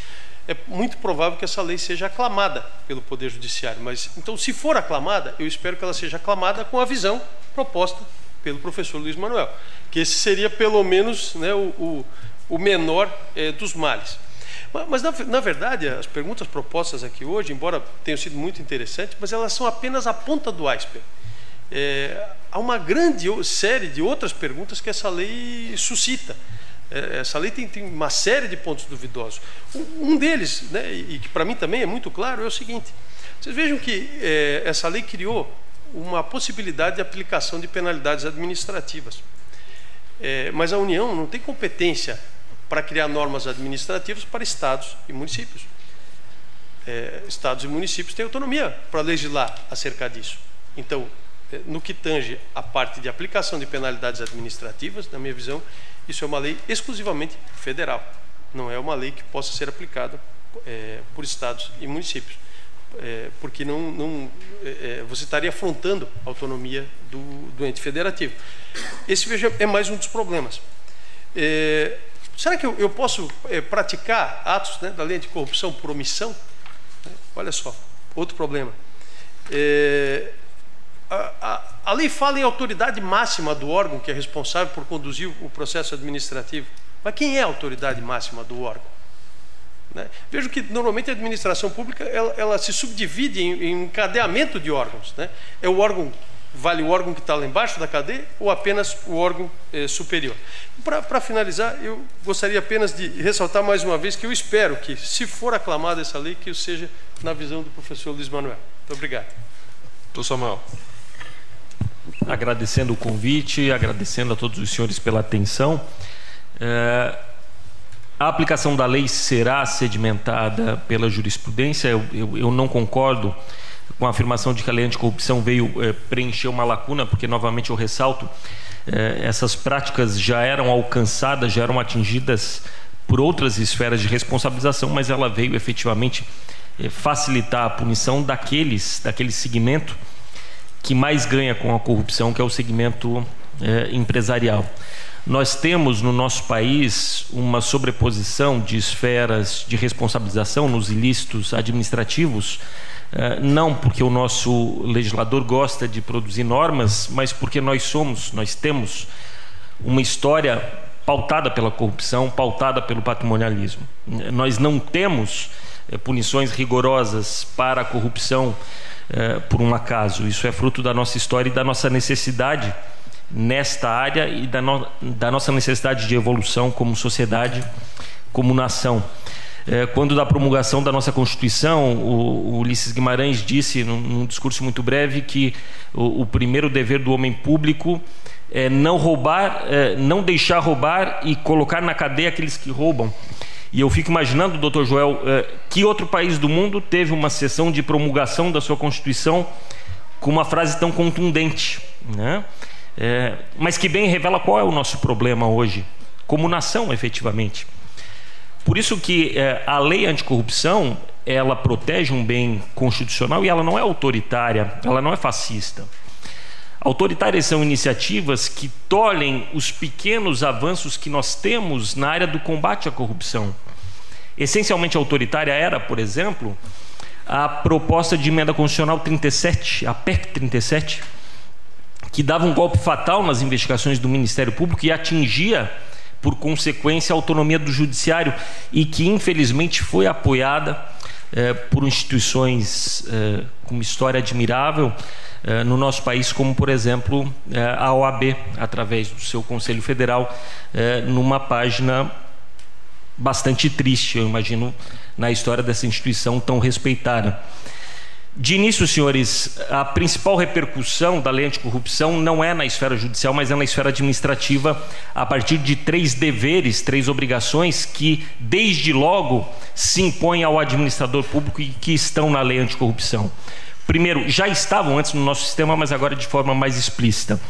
D: é muito provável que essa lei seja aclamada pelo Poder Judiciário. Mas, então, se for aclamada, eu espero que ela seja aclamada com a visão proposta pelo professor Luiz Manuel, que esse seria, pelo menos, né, o menor dos males. Mas, na verdade, as perguntas propostas aqui hoje, embora tenham sido muito interessantes, mas elas são apenas a ponta do iceberg. Há uma grande série de outras perguntas que essa lei suscita. Essa lei tem uma série de pontos duvidosos. Um deles, né, e que para mim também é muito claro, é o seguinte. Vocês vejam que essa lei criou uma possibilidade de aplicação de penalidades administrativas. Mas a União não tem competência para criar normas administrativas para estados e municípios. Estados e municípios têm autonomia para legislar acerca disso. Então, no que tange a parte de aplicação de penalidades administrativas, na minha visão, isso é uma lei exclusivamente federal. Não é uma lei que possa ser aplicada por estados e municípios, porque você estaria afrontando a autonomia do ente federativo. Esse, veja, é mais um dos problemas. Será que eu posso praticar atos, né, da lei anticorrupção por omissão? Olha só, outro problema. A lei fala em autoridade máxima do órgão que é responsável por conduzir o processo administrativo. Mas quem é a autoridade máxima do órgão? né? Vejo que normalmente a administração pública ela se subdivide em um cadeamento de órgãos, né? É o órgão, vale o órgão que está lá embaixo da cadeia ou apenas o órgão superior? Para finalizar, eu gostaria apenas de ressaltar mais uma vez que eu espero que, se for aclamada essa lei, que eu seja na visão do professor Luiz Manuel. Muito obrigado.
A: Doutor Samuel.
C: Agradecendo o convite, agradecendo a todos os senhores pela atenção. A aplicação da lei será sedimentada pela jurisprudência. Eu não concordo com a afirmação de que a lei anticorrupção veio preencher uma lacuna, porque, novamente, eu ressalto, essas práticas já eram alcançadas, já eram atingidas por outras esferas de responsabilização, mas ela veio efetivamente facilitar a punição daquele segmento que mais ganha com a corrupção, que é o segmento empresarial. Nós temos no nosso país uma sobreposição de esferas de responsabilização nos ilícitos administrativos, não porque o nosso legislador gosta de produzir normas, mas porque nós temos uma história pautada pela corrupção, pautada pelo patrimonialismo. Nós não temos punições rigorosas para a corrupção por um acaso. Isso é fruto da nossa história e da nossa necessidade nesta área e da nossa necessidade de evolução como sociedade, como nação. Quando da promulgação da nossa Constituição, o Ulisses Guimarães disse num discurso muito breve que o primeiro dever do homem público é não roubar, não deixar roubar e colocar na cadeia aqueles que roubam. E eu fico imaginando, doutor Joel, que outro país do mundo teve uma sessão de promulgação da sua Constituição com uma frase tão contundente, né? Mas que bem revela qual é o nosso problema hoje, como nação, efetivamente. Por isso que a lei anticorrupção, ela protege um bem constitucional e ela não é autoritária, ela não é fascista. Autoritárias são iniciativas que tolhem os pequenos avanços que nós temos na área do combate à corrupção. Essencialmente autoritária era, por exemplo, a proposta de emenda constitucional 37, a PEC 37, que dava um golpe fatal nas investigações do Ministério Público e atingia, por consequência, a autonomia do judiciário, e que infelizmente foi apoiada por instituições com uma história admirável no nosso país, como, por exemplo, a OAB, através do seu Conselho Federal, numa página bastante triste, eu imagino, na história dessa instituição tão respeitada. De início, senhores, a principal repercussão da lei anticorrupção não é na esfera judicial, mas é na esfera administrativa, a partir de 3 deveres, 3 obrigações que, desde logo, se impõem ao administrador público e que estão na lei anticorrupção. Primeiro, já estavam antes no nosso sistema, mas agora de forma mais explícita.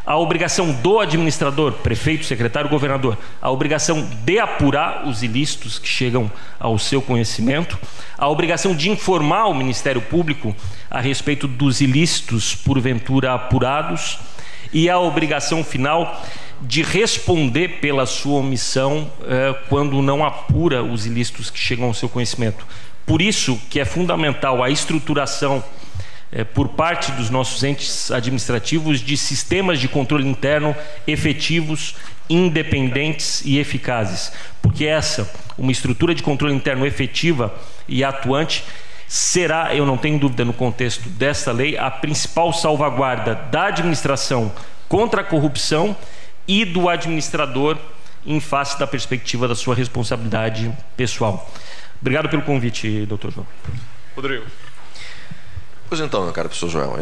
C: A obrigação do administrador, prefeito, secretário, governador, a obrigação de apurar os ilícitos que chegam ao seu conhecimento, a obrigação de informar o Ministério Público a respeito dos ilícitos porventura apurados e a obrigação final de responder pela sua omissão quando não apura os ilícitos que chegam ao seu conhecimento. Por isso que é fundamental a estruturação por parte dos nossos entes administrativos de sistemas de controle interno efetivos, independentes e eficazes, porque uma estrutura de controle interno efetiva e atuante será, eu não tenho dúvida, no contexto desta lei, a principal salvaguarda da administração contra a corrupção e do administrador em face da perspectiva da sua responsabilidade pessoal. Obrigado pelo convite, doutor João.
A: Rodrigo.
B: Pois então, meu caro professor Joel,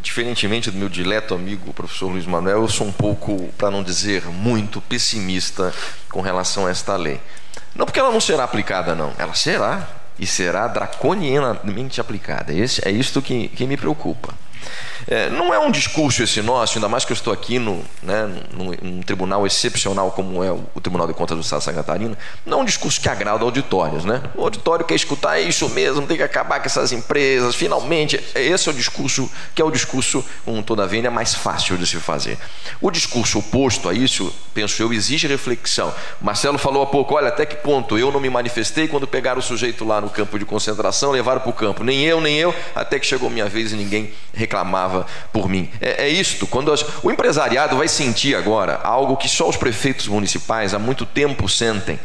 B: diferentemente do meu dileto amigo professor Luiz Manuel, eu sou um pouco, para não dizer muito, pessimista com relação a esta lei. Não porque ela não será aplicada, não. Ela será, e será draconianamente aplicada. É isto que me preocupa. Não é um discurso esse nosso, ainda mais que eu estou aqui num tribunal excepcional como é o Tribunal de Contas do Estado de Santa Catarina, não é um discurso que agrada auditórios, né? O auditório quer escutar isso mesmo, tem que acabar com essas empresas, finalmente. Esse é o discurso que é o discurso, com toda a vênia, mais fácil de se fazer. O discurso oposto a isso, penso eu, exige reflexão. Marcelo falou há pouco, olha, até que ponto eu não me manifestei quando pegaram o sujeito lá no campo de concentração, levaram para o campo, nem eu, até que chegou minha vez e ninguém reclamava por mim. É isto, quando o empresariado vai sentir agora algo que só os prefeitos municipais há muito tempo sentem.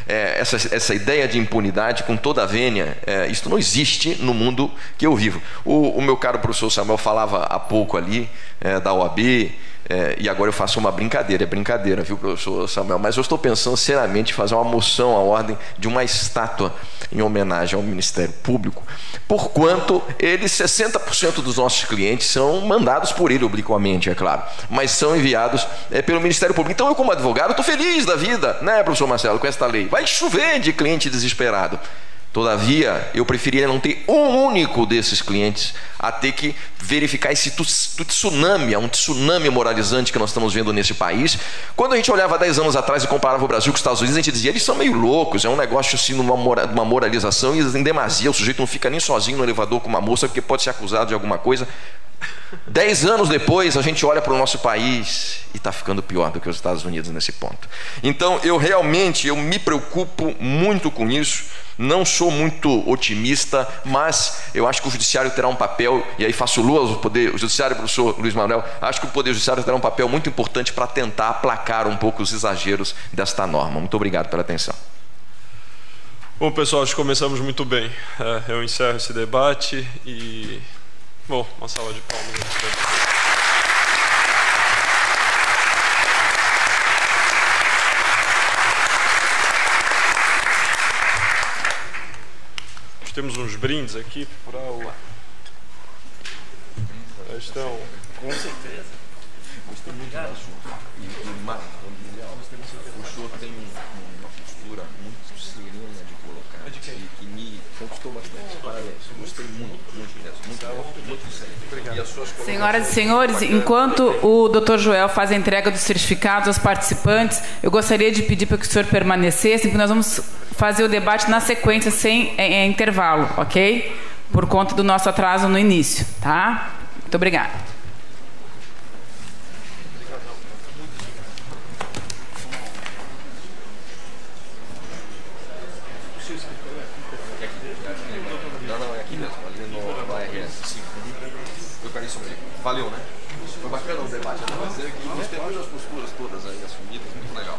B: essa ideia de impunidade com toda a vênia, isso não existe no mundo que eu vivo. O meu caro professor Samuel falava há pouco ali da OAB, e agora eu faço uma brincadeira, viu, professor Samuel? Mas eu estou pensando seriamente em fazer uma moção à ordem de uma estátua em homenagem ao Ministério Público, porquanto eles, 60% dos nossos clientes são mandados por ele obliquamente, é claro, mas são enviados pelo Ministério Público. Então eu, como advogado, estou feliz da vida, né, professor Marcelo, com esta lei. Vai chover de cliente desesperado. Todavia, eu preferiria não ter um único desses clientes a ter que verificar esse tsunami, um tsunami moralizante que nós estamos vendo nesse país. Quando a gente olhava 10 anos atrás e comparava o Brasil com os Estados Unidos, a gente dizia, eles são meio loucos, é um negócio assim, uma moralização e em demasia, o sujeito não fica nem sozinho no elevador com uma moça porque pode ser acusado de alguma coisa. 10 anos depois, a gente olha para o nosso país e está ficando pior do que os Estados Unidos nesse ponto. Então, eu me preocupo muito com isso. Não sou muito otimista, mas eu acho que o Judiciário terá um papel, e aí faço luz ao Poder Judiciário, professor Luiz Manuel, acho que o Poder Judiciário terá um papel muito importante para tentar aplacar um pouco os exageros desta norma. Muito obrigado pela atenção.
A: Bom, pessoal, acho que começamos muito bem. Eu encerro esse debate e... Bom, uma salva de palmas. Temos uns brindes aqui para o... Estão... Com certeza. Gostei muito da sua. O senhor tem uma postura muito serena de colocar e me conquistou bastante. Parabéns. Gostei muito mesmo. Muito sério. Obrigado.
F: Senhoras e senhores, enquanto o Dr. Joel faz a entrega dos certificados aos participantes, eu gostaria de pedir para que o senhor permanecesse, porque nós vamos fazer o debate na sequência, sem intervalo, ok? Por conta do nosso atraso no início, tá? Muito obrigada.
B: Valeu, né? Foi bacana o debate. Gostei muito das posturas todas aí assumidas, muito legal.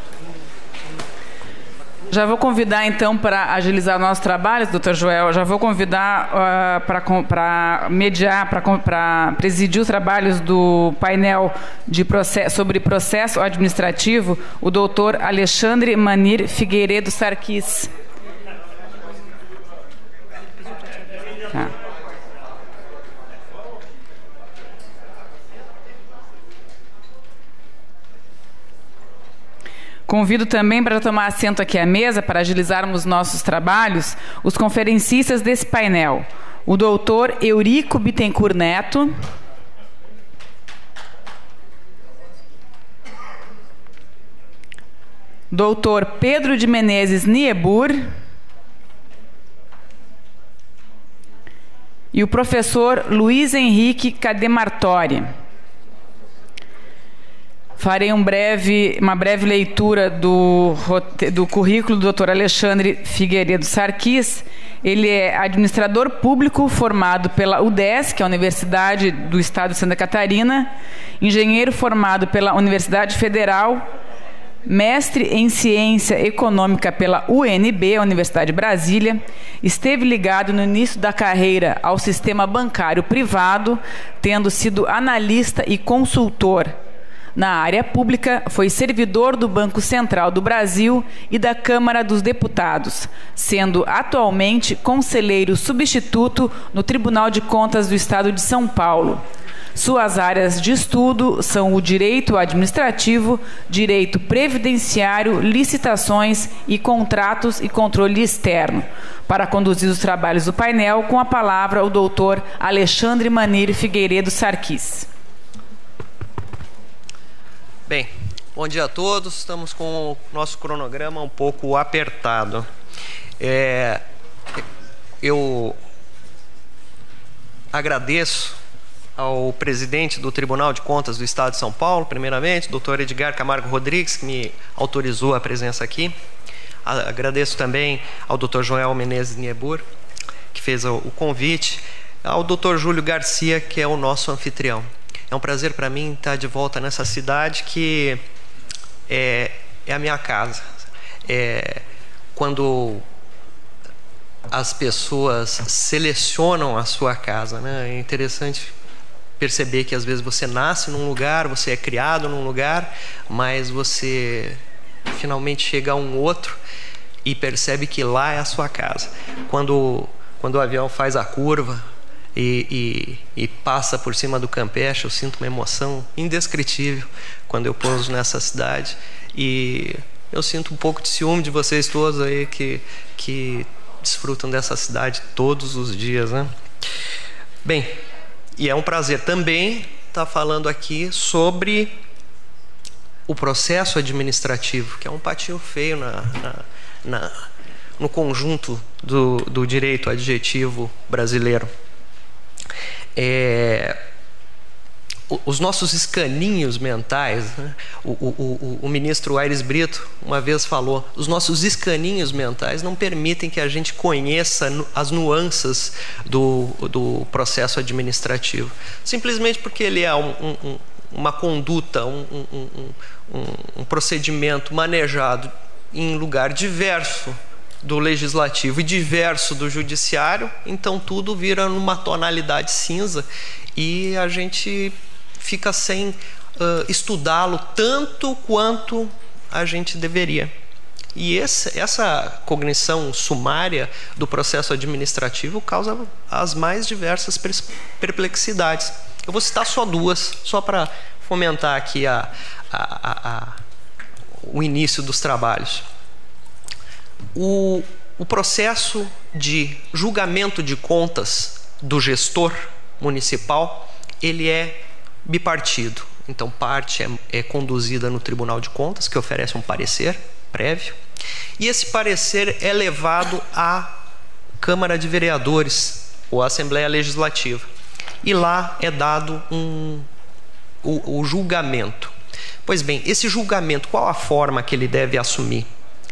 F: Já vou convidar, então, para agilizar o nosso trabalho, doutor Joel, já vou convidar para mediar, para presidir os trabalhos do painel sobre processo administrativo, o doutor Alexandre Manir Figueiredo Sarquis. Tá. Convido também para tomar assento aqui à mesa, para agilizarmos nossos trabalhos, os conferencistas desse painel. O doutor Eurico Bittencourt Neto. Doutor Pedro de Menezes Niebur. E o professor Luiz Henrique Cademartori. Farei uma breve leitura do currículo do Dr. Alexandre Figueiredo Sarquis. Ele é administrador público formado pela UDESC, que é a Universidade do Estado de Santa Catarina, engenheiro formado pela Universidade Federal, mestre em Ciência Econômica pela UNB, a Universidade de Brasília. Esteve ligado no início da carreira ao sistema bancário privado, tendo sido analista e consultor. Na área pública, foi servidor do Banco Central do Brasil e da Câmara dos Deputados, sendo atualmente conselheiro substituto no Tribunal de Contas do Estado de São Paulo. Suas áreas de estudo são o direito administrativo, direito previdenciário, licitações e contratos e controle externo. Para conduzir os trabalhos do painel, com a palavra o doutor Alexandre Manir Figueiredo Sarquis.
G: Bem, bom dia a todos. Estamos com o nosso cronograma um pouco apertado. Eu agradeço ao presidente do Tribunal de Contas do Estado de São Paulo, primeiramente, doutor Edgar Camargo Rodrigues, que me autorizou a presença aqui. Agradeço também ao doutor Joel Menezes Niebur, que fez o convite, ao doutor Júlio Garcia, que é o nosso anfitrião. É um prazer para mim estar de volta nessa cidade que é a minha casa. quando as pessoas selecionam a sua casa, né? É interessante perceber que às vezes você nasce num lugar, você é criado num lugar, mas você finalmente chega a um outro e percebe que lá é a sua casa. Quando o avião faz a curva e passa por cima do Campeche, eu sinto uma emoção indescritível quando eu pouso nessa cidade, e eu sinto um pouco de ciúme de vocês todos aí que desfrutam dessa cidade todos os dias, né? Bem, e é um prazer também estar falando aqui sobre o processo administrativo, que é um patinho feio no conjunto do direito adjetivo brasileiro. Os nossos escaninhos mentais, né? O ministro Aires Brito uma vez falou, os nossos escaninhos mentais não permitem que a gente conheça as nuances do processo administrativo, simplesmente porque ele é uma conduta, um procedimento manejado em lugar diverso do legislativo e diverso do judiciário, então tudo vira numa tonalidade cinza e a gente fica sem estudá-lo tanto quanto a gente deveria. E essa cognição sumária do processo administrativo causa as mais diversas perplexidades. Eu vou citar só duas, só para fomentar aqui o início dos trabalhos. O processo de julgamento de contas do gestor municipal, ele é bipartido. Então, parte é conduzida no Tribunal de Contas, que oferece um parecer prévio, e esse parecer é levado à Câmara de Vereadores ou à Assembleia Legislativa. E lá é dado o julgamento. Pois bem, esse julgamento, qual a forma que ele deve assumir?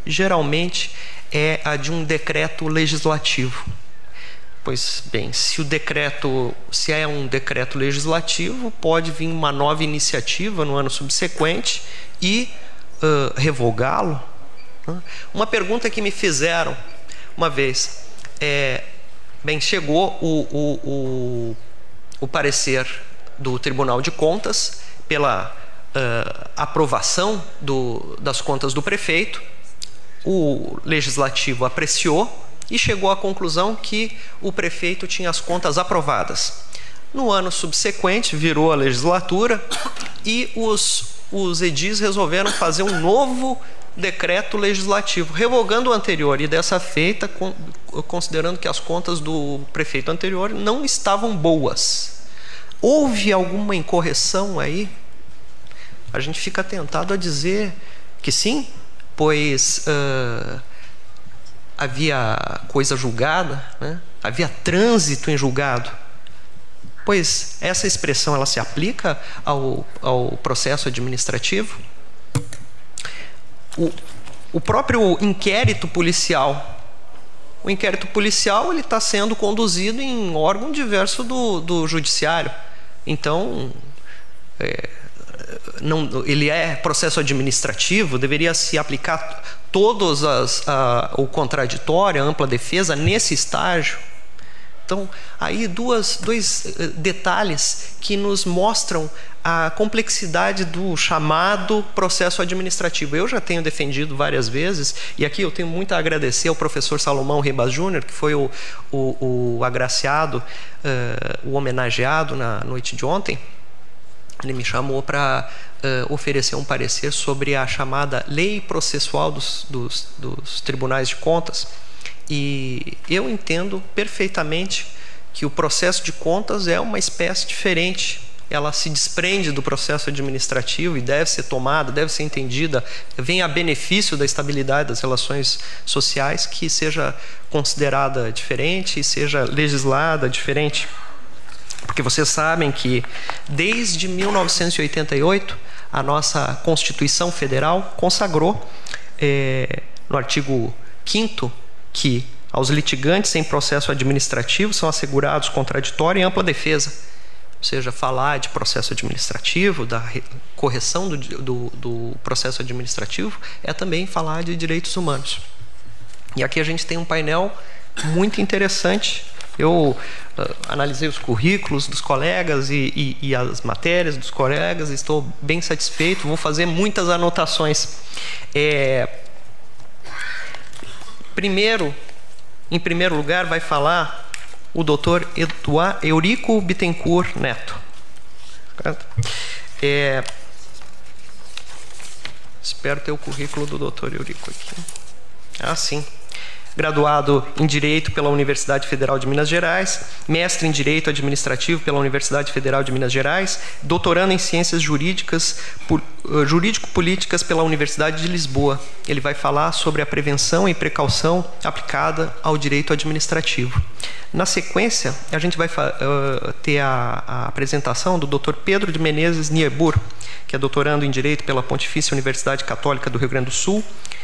G: Geralmente é a de um decreto legislativo. Pois bem, se é um decreto legislativo, pode vir uma nova iniciativa no ano subsequente e revogá-lo. Uma pergunta que me fizeram uma vez chegou o parecer do Tribunal de Contas pela aprovação das contas do prefeito. O legislativo apreciou e chegou à conclusão que o prefeito tinha as contas aprovadas. No ano subsequente, virou a legislatura e os edis resolveram fazer um novo decreto legislativo, revogando o anterior e dessa feita, considerando que as contas do prefeito anterior não estavam boas. Houve alguma incorreção aí? A gente fica tentado a dizer que sim, pois havia coisa julgada, né? Havia trânsito em julgado. Pois essa expressão ela se aplica ao processo administrativo? O próprio inquérito policial. O inquérito policial ele está sendo conduzido em órgão diverso do judiciário. Então, ele é processo administrativo, deveria se aplicar todos o contraditório, a ampla defesa nesse estágio. Então, aí dois detalhes que nos mostram a complexidade do chamado processo administrativo. Eu já tenho defendido várias vezes, e aqui eu tenho muito a agradecer ao professor Salomão Ribas Júnior, que foi o agraciado, o homenageado na noite de ontem. Ele me chamou para oferecer um parecer sobre a chamada lei processual dos tribunais de contas. E eu entendo perfeitamente que o processo de contas é uma espécie diferente. Ela se desprende do processo administrativo e deve ser tomada, deve ser entendida, vem a benefício da estabilidade das relações sociais, que seja considerada diferente e seja legislada diferente. Porque vocês sabem que desde 1988 a nossa Constituição Federal consagrou no artigo 5º que aos litigantes em processo administrativo são assegurados contraditório e ampla defesa. Ou seja, falar de processo administrativo, da correção do processo administrativo, é também falar de direitos humanos. E aqui a gente tem um painel muito interessante. Eu analisei os currículos dos colegas e as matérias dos colegas, estou bem satisfeito, vou fazer muitas anotações. Em primeiro lugar, vai falar o Dr. Eurico Bittencourt Neto. Espero ter o currículo do Dr. Eurico aqui. Sim. Graduado em Direito pela Universidade Federal de Minas Gerais, mestre em Direito Administrativo pela Universidade Federal de Minas Gerais, doutorando em Ciências Jurídico-Políticas pela Universidade de Lisboa. Ele vai falar sobre a prevenção e precaução aplicada ao direito administrativo. Na sequência, a gente vai ter a apresentação do Dr. Pedro de Menezes Niebuhr, que é doutorando em Direito pela Pontifícia Universidade Católica do Rio Grande do Sul,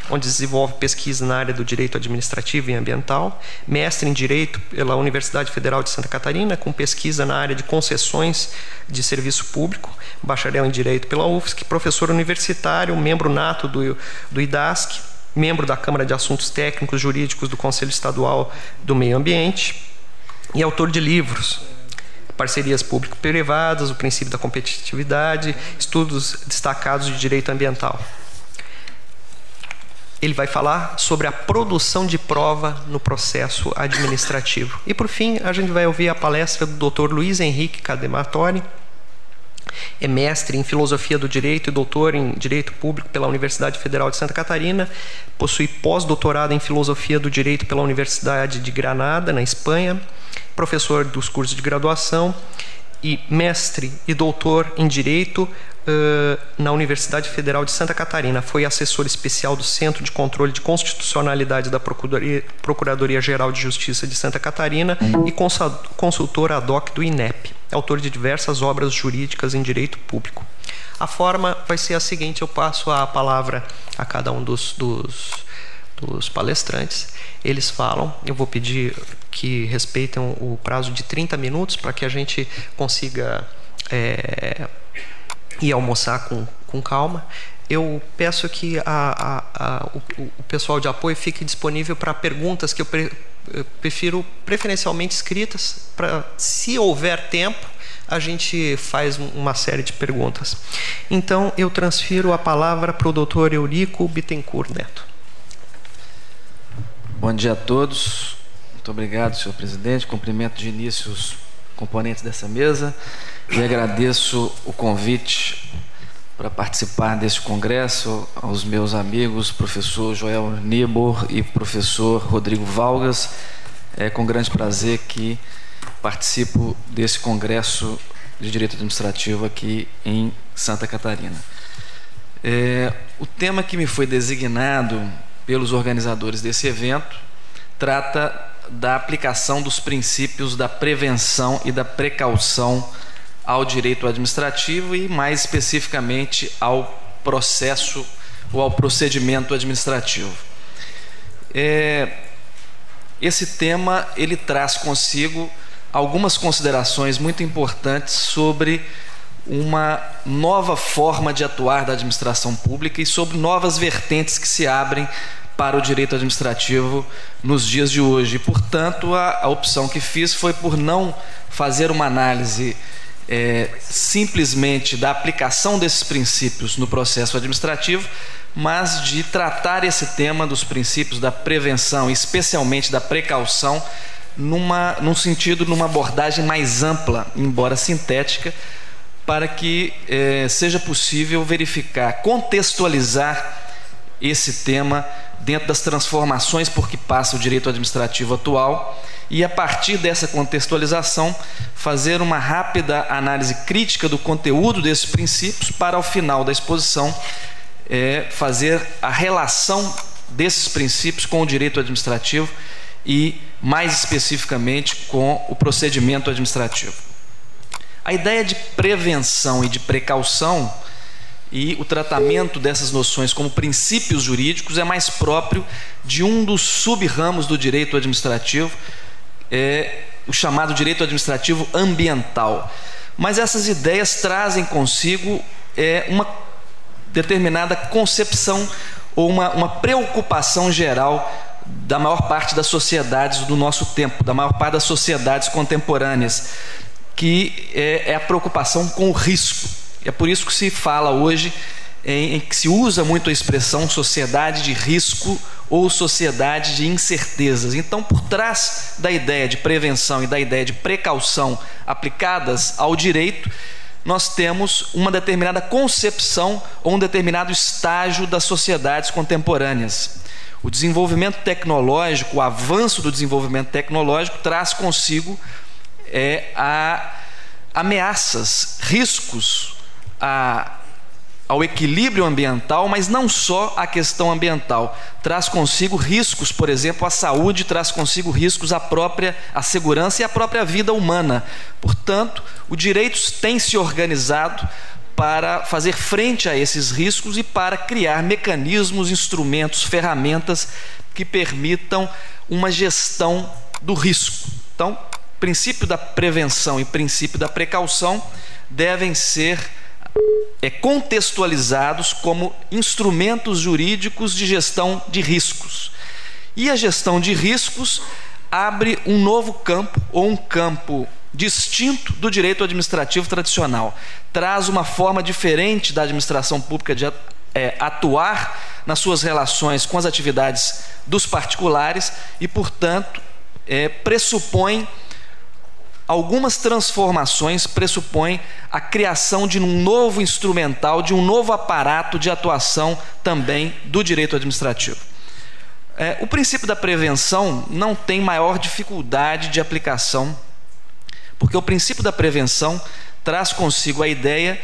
G: onde desenvolve pesquisa na área do direito administrativo e ambiental, mestre em Direito pela Universidade Federal de Santa Catarina, com pesquisa na área de concessões de serviço público, bacharel em Direito pela UFSC, professor universitário, membro nato do IDASC, membro da Câmara de Assuntos Técnicos Jurídicos do Conselho Estadual do Meio Ambiente e autor de livros: Parcerias Público-Privadas, O Princípio da Competitividade, Estudos Destacados de Direito Ambiental. Ele vai falar sobre a produção de prova no processo administrativo. E, por fim, a gente vai ouvir a palestra do Dr. Luiz Henrique Cadematori. É mestre em Filosofia do Direito e doutor em Direito Público pela Universidade Federal de Santa Catarina. Possui pós-doutorado em Filosofia do Direito pela Universidade de Granada, na Espanha. Professor dos cursos de graduação e mestre e doutor em Direito na Universidade Federal de Santa Catarina. Foi assessor especial do Centro de Controle de Constitucionalidade da Procuradoria-Geral de Justiça de Santa Catarina e consultor ad hoc do INEP. Autor de diversas obras jurídicas em direito público. A forma vai ser a seguinte: eu passo a palavra a cada um dos palestrantes. Eles falam, eu vou pedir que respeitem o prazo de 30 minutos para que a gente consiga ir almoçar com calma. Eu peço que o pessoal de apoio fique disponível para perguntas que eu prefiro preferencialmente escritas, para, se houver tempo, a gente faz uma série de perguntas. Então, eu transfiro a palavra para o Dr. Eurico Bittencourt Neto.
H: Bom dia a todos. Muito obrigado, senhor presidente. Cumprimento de início os componentes dessa mesa e agradeço o convite para participar deste congresso aos meus amigos, professor Joel Niebuhr e professor Rodrigo Valgas. É com grande prazer que participo desse congresso de Direito Administrativo aqui em Santa Catarina. O tema que me foi designado pelos organizadores desse evento trata da aplicação dos princípios da prevenção e da precaução ao direito administrativo e, mais especificamente, ao processo ou ao procedimento administrativo. Esse tema ele traz consigo algumas considerações muito importantes sobre uma nova forma de atuar da administração pública e sobre novas vertentes que se abrem para o direito administrativo nos dias de hoje. E, portanto, a opção que fiz foi por não fazer uma análise simplesmente da aplicação desses princípios no processo administrativo, mas de tratar esse tema dos princípios da prevenção, especialmente da precaução, num sentido, numa abordagem mais ampla, embora sintética, para que seja possível verificar, contextualizar esse tema dentro das transformações por que passa o direito administrativo atual e, a partir dessa contextualização, fazer uma rápida análise crítica do conteúdo desses princípios para, ao final da exposição, fazer a relação desses princípios com o direito administrativo e, mais especificamente, com o procedimento administrativo. A ideia de prevenção e de precaução e o tratamento dessas noções como princípios jurídicos é mais próprio de um dos sub-ramos do direito administrativo, o chamado direito administrativo ambiental. Mas essas ideias trazem consigo uma determinada concepção ou uma preocupação geral da maior parte das sociedades do nosso tempo, da maior parte das sociedades contemporâneas, que é a preocupação com o risco. É por isso que se fala hoje, em que se usa muito a expressão sociedade de risco ou sociedade de incertezas. Então, por trás da ideia de prevenção e da ideia de precaução aplicadas ao direito, nós temos uma determinada concepção ou um determinado estágio das sociedades contemporâneas. O desenvolvimento tecnológico, o avanço do desenvolvimento tecnológico traz consigo ameaças, riscos ao equilíbrio ambiental, mas não só a questão ambiental. Traz consigo riscos, por exemplo, à saúde, traz consigo riscos à segurança e à própria vida humana. Portanto, o direito tem se organizado para fazer frente a esses riscos e para criar mecanismos, instrumentos, ferramentas que permitam uma gestão do risco. Então, o princípio da prevenção e o princípio da precaução devem ser contextualizados como instrumentos jurídicos de gestão de riscos. E a gestão de riscos abre um novo campo, ou um campo distinto do direito administrativo tradicional. Traz uma forma diferente da administração pública de atuar nas suas relações com as atividades dos particulares e, portanto, pressupõe algumas transformações, pressupõe a criação de um novo instrumental, de um novo aparato de atuação também do direito administrativo. O princípio da prevenção não tem maior dificuldade de aplicação, porque o princípio da prevenção traz consigo a ideia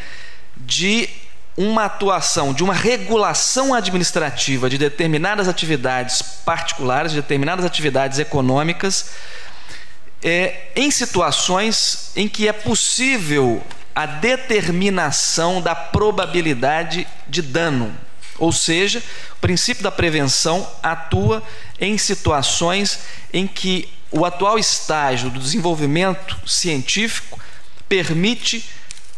H: de uma atuação, de uma regulação administrativa de determinadas atividades particulares, de determinadas atividades econômicas, em situações em que é possível a determinação da probabilidade de dano. Ou seja, o princípio da prevenção atua em situações em que o atual estágio do desenvolvimento científico permite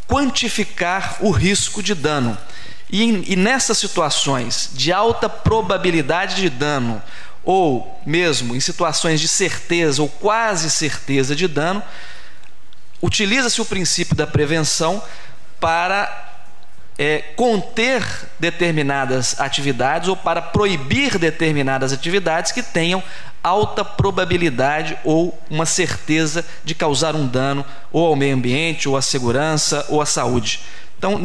H: quantificar o risco de dano. E nessas situações de alta probabilidade de dano, ou mesmo em situações de certeza ou quase certeza de dano, utiliza-se o princípio da prevenção para conter determinadas atividades ou para proibir determinadas atividades que tenham alta probabilidade ou uma certeza de causar um dano ou ao meio ambiente, ou à segurança, ou à saúde. Então,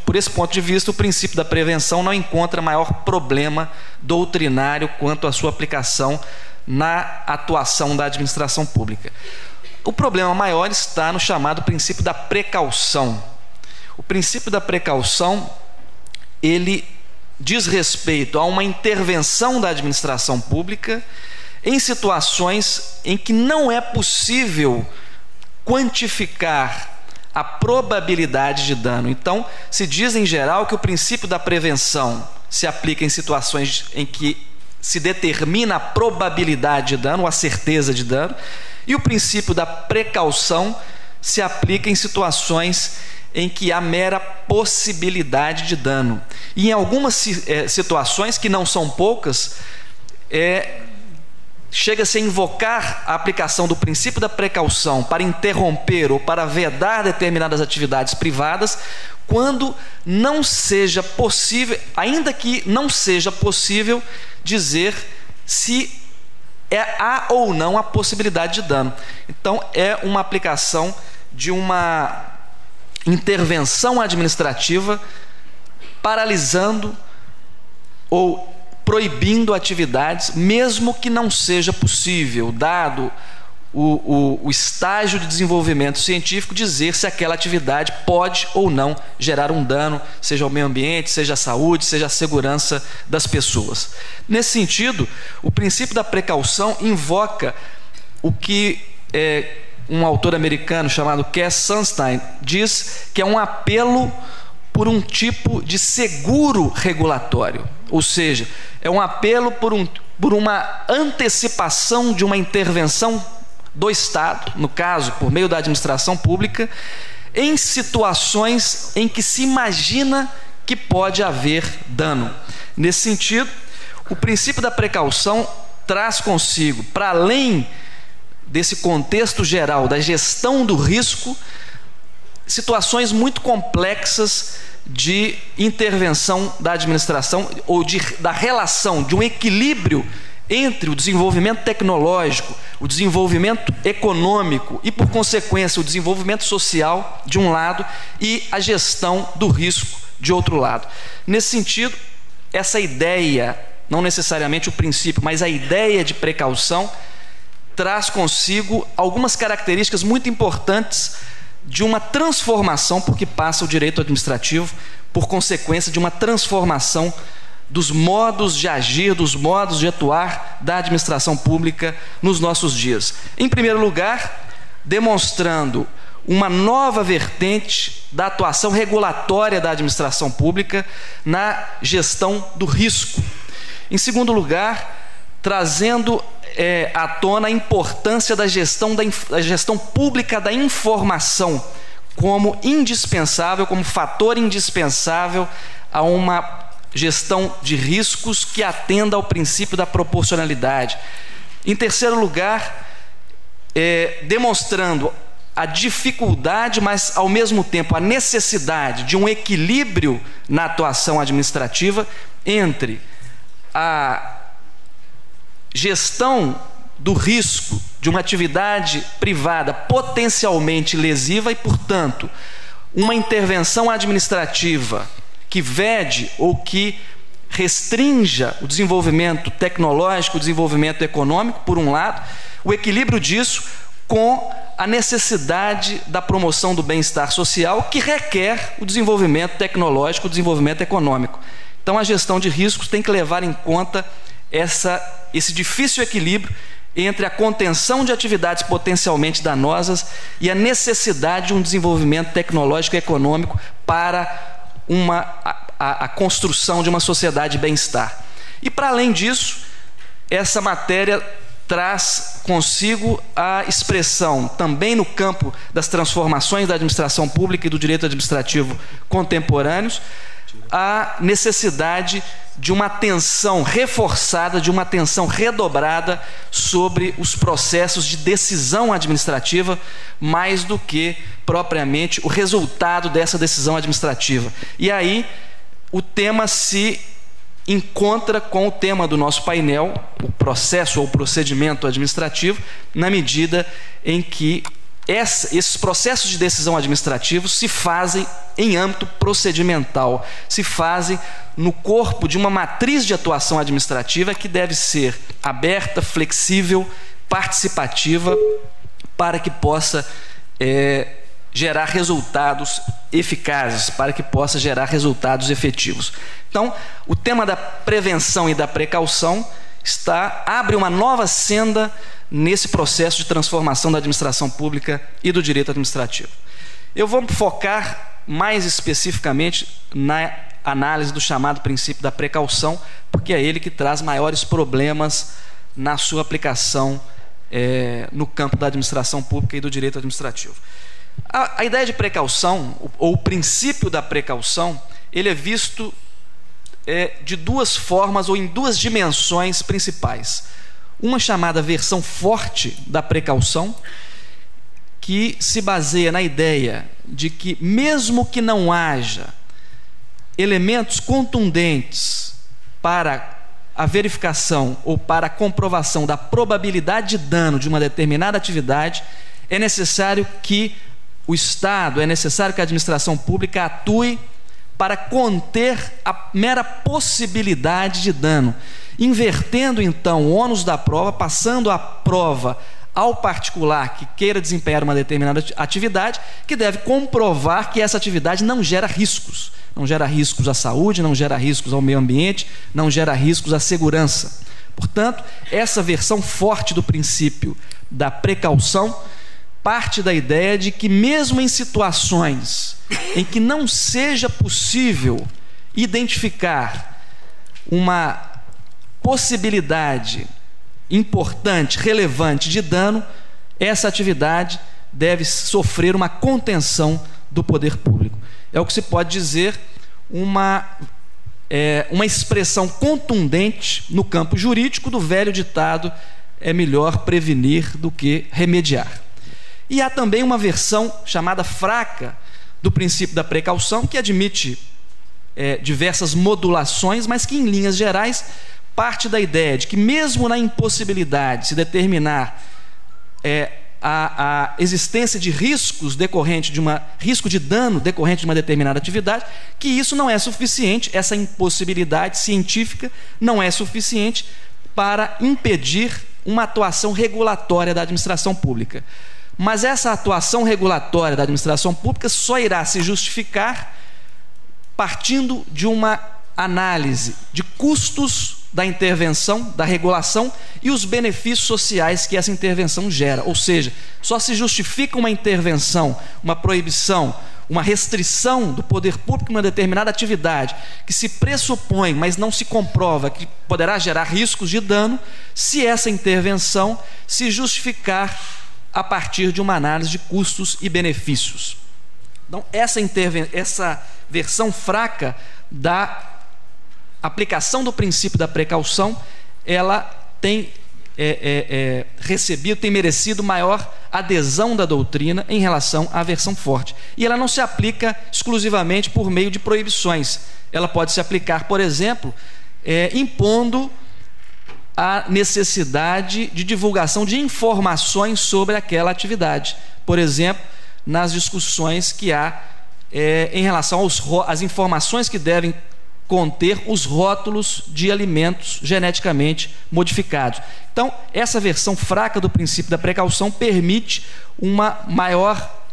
H: por esse ponto de vista, o princípio da prevenção não encontra maior problema doutrinário quanto à sua aplicação na atuação da administração pública. O problema maior está no chamado princípio da precaução. O princípio da precaução, ele diz respeito a uma intervenção da administração pública em situações em que não é possível quantificar a probabilidade de dano. Então, se diz em geral que o princípio da prevenção se aplica em situações em que se determina a probabilidade de dano, ou a certeza de dano, e o princípio da precaução se aplica em situações em que há mera possibilidade de dano. E em algumas situações, que não são poucas, chega-se a invocar a aplicação do princípio da precaução para interromper ou para vedar determinadas atividades privadas, quando não seja possível, ainda que não seja possível dizer se há ou não a possibilidade de dano. Então, é uma aplicação de uma intervenção administrativa paralisando ou proibindo atividades, mesmo que não seja possível, dado o estágio de desenvolvimento científico, dizer se aquela atividade pode ou não gerar um dano, seja ao meio ambiente, seja à saúde, seja à segurança das pessoas. Nesse sentido, o princípio da precaução invoca o que um autor americano chamado Cass Sunstein diz que é um apelo por um tipo de seguro regulatório, ou seja, é um apelo por uma antecipação de uma intervenção do Estado, no caso, por meio da administração pública, em situações em que se imagina que pode haver dano. Nesse sentido, o princípio da precaução traz consigo, para além desse contexto geral da gestão do risco, situações muito complexas de intervenção da administração ou da relação, de um equilíbrio entre o desenvolvimento tecnológico, o desenvolvimento econômico e, por consequência, o desenvolvimento social de um lado e a gestão do risco de outro lado. Nesse sentido, essa ideia, não necessariamente o princípio, mas a ideia de precaução traz consigo algumas características muito importantes de uma transformação, porque passa o direito administrativo por consequência de uma transformação dos modos de agir, dos modos de atuar da administração pública nos nossos dias. Em primeiro lugar, demonstrando uma nova vertente da atuação regulatória da administração pública na gestão do risco. Em segundo lugar, trazendo à tona a importância da gestão pública da informação como indispensável, como fator indispensável a uma gestão de riscos que atenda ao princípio da proporcionalidade. Em terceiro lugar, demonstrando a dificuldade, mas ao mesmo tempo a necessidade de um equilíbrio na atuação administrativa entre a gestão do risco de uma atividade privada potencialmente lesiva e, portanto, uma intervenção administrativa que vede ou que restrinja o desenvolvimento tecnológico, o desenvolvimento econômico, por um lado, o equilíbrio disso com a necessidade da promoção do bem-estar social, que requer o desenvolvimento tecnológico, o desenvolvimento econômico. Então, a gestão de riscos tem que levar em conta esse difícil equilíbrio entre a contenção de atividades potencialmente danosas e a necessidade de um desenvolvimento tecnológico e econômico para a construção de uma sociedade de bem-estar. E, para além disso, essa matéria traz consigo a expressão, também no campo das transformações da administração pública e do direito administrativo contemporâneos, a necessidade de uma atenção reforçada, de uma atenção redobrada sobre os processos de decisão administrativa, mais do que propriamente o resultado dessa decisão administrativa. E aí o tema se encontra com o tema do nosso painel, o processo ou procedimento administrativo, na medida em que esses processos de decisão administrativos se fazem em âmbito procedimental, se fazem no corpo de uma matriz de atuação administrativa que deve ser aberta, flexível, participativa, para que possa gerar resultados eficazes, para que possa gerar resultados efetivos. Então, o tema da prevenção e da precaução abre uma nova senda nesse processo de transformação da administração pública e do direito administrativo. Eu vou focar mais especificamente na análise do chamado princípio da precaução, porque é ele que traz maiores problemas na sua aplicação no campo da administração pública e do direito administrativo. A ideia de precaução, ou o princípio da precaução, ele é visto de duas formas ou em duas dimensões principais. Uma chamada versão forte da precaução, que se baseia na ideia de que, mesmo que não haja elementos contundentes para a verificação ou para a comprovação da probabilidade de dano de uma determinada atividade, é necessário que o Estado, é necessário que a administração pública atue para conter a mera possibilidade de dano, invertendo então o ônus da prova, passando a prova ao particular que queira desempenhar uma determinada atividade, que deve comprovar que essa atividade não gera riscos. Não gera riscos à saúde, não gera riscos ao meio ambiente, não gera riscos à segurança. Portanto, essa versão forte do princípio da precaução parte da ideia de que, mesmo em situações em que não seja possível identificar uma possibilidade importante, relevante de dano, essa atividade deve sofrer uma contenção do poder público. É o que se pode dizer uma uma expressão contundente no campo jurídico do velho ditado: é melhor prevenir do que remediar. E há também uma versão chamada fraca do princípio da precaução, que admite diversas modulações, mas que, em linhas gerais, parte da ideia de que, mesmo na impossibilidade de se determinar a existência de riscos decorrente de risco de dano decorrente de uma determinada atividade, que isso não é suficiente, essa impossibilidade científica não é suficiente para impedir uma atuação regulatória da administração pública. Mas essa atuação regulatória da administração pública só irá se justificar partindo de uma análise de custos da intervenção, da regulação e os benefícios sociais que essa intervenção gera. Ou seja, só se justifica uma intervenção, uma proibição, uma restrição do poder público em uma determinada atividade que se pressupõe, mas não se comprova, que poderá gerar riscos de dano, se essa intervenção se justificar a partir de uma análise de custos e benefícios. Então, essa versão fraca da aplicação do princípio da precaução, ela tem tem merecido maior adesão da doutrina em relação à versão forte. E ela não se aplica exclusivamente por meio de proibições. Ela pode se aplicar, por exemplo, impondo a necessidade de divulgação de informações sobre aquela atividade. Por exemplo, nas discussões que há em relação às informações que devem conter os rótulos de alimentos geneticamente modificados. Então, essa versão fraca do princípio da precaução permite uma maior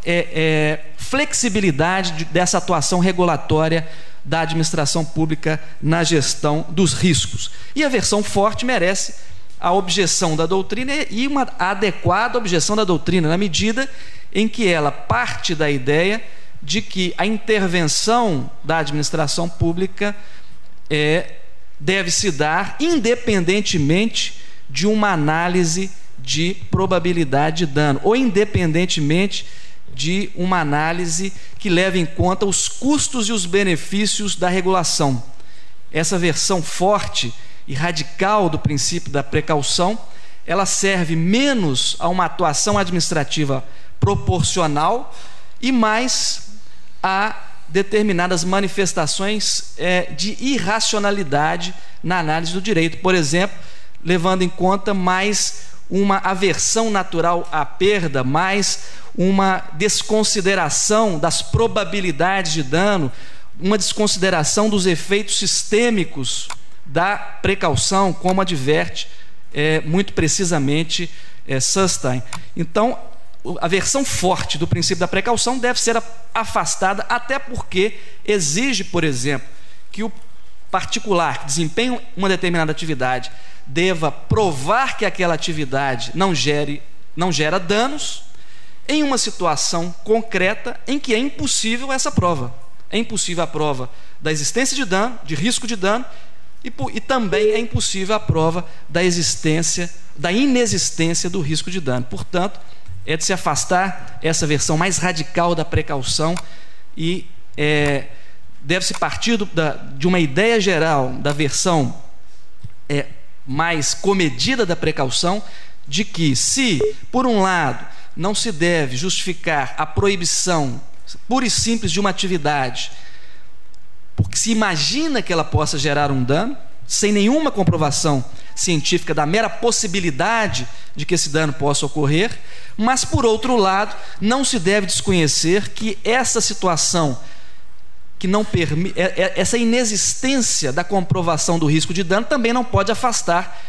H: flexibilidade dessa atuação regulatória da administração pública na gestão dos riscos. E a versão forte merece a objeção da doutrina e uma adequada objeção da doutrina, na medida em que ela parte da ideia de que a intervenção da administração pública deve se dar independentemente de uma análise de probabilidade de dano, ou independentemente de uma análise que leve em conta os custos e os benefícios da regulação. Essa versão forte e radical do princípio da precaução, ela serve menos a uma atuação administrativa proporcional e mais a determinadas manifestações de irracionalidade na análise do direito. Por exemplo, levando em conta mais uma aversão natural à perda, mais uma desconsideração das probabilidades de dano, uma desconsideração dos efeitos sistêmicos da precaução, como adverte muito precisamente Sustain. Então, a versão forte do princípio da precaução deve ser afastada, até porque exige, por exemplo, que o particular que desempenha uma determinada atividade deva provar que aquela atividade não gera danos, em uma situação concreta em que é impossível essa prova. É impossível a prova da existência de dano, de risco de dano, e também é impossível a prova da inexistência do risco de dano. Portanto, é de se afastar essa versão mais radical da precaução e deve-se partir de uma ideia geral da versão mais comedida da precaução, de que, se, por um lado, não se deve justificar a proibição pura e simples de uma atividade, porque se imagina que ela possa gerar um dano, sem nenhuma comprovação científica da mera possibilidade de que esse dano possa ocorrer, mas, por outro lado, não se deve desconhecer que essa situação que não permite, essa inexistência da comprovação do risco de dano também não pode afastar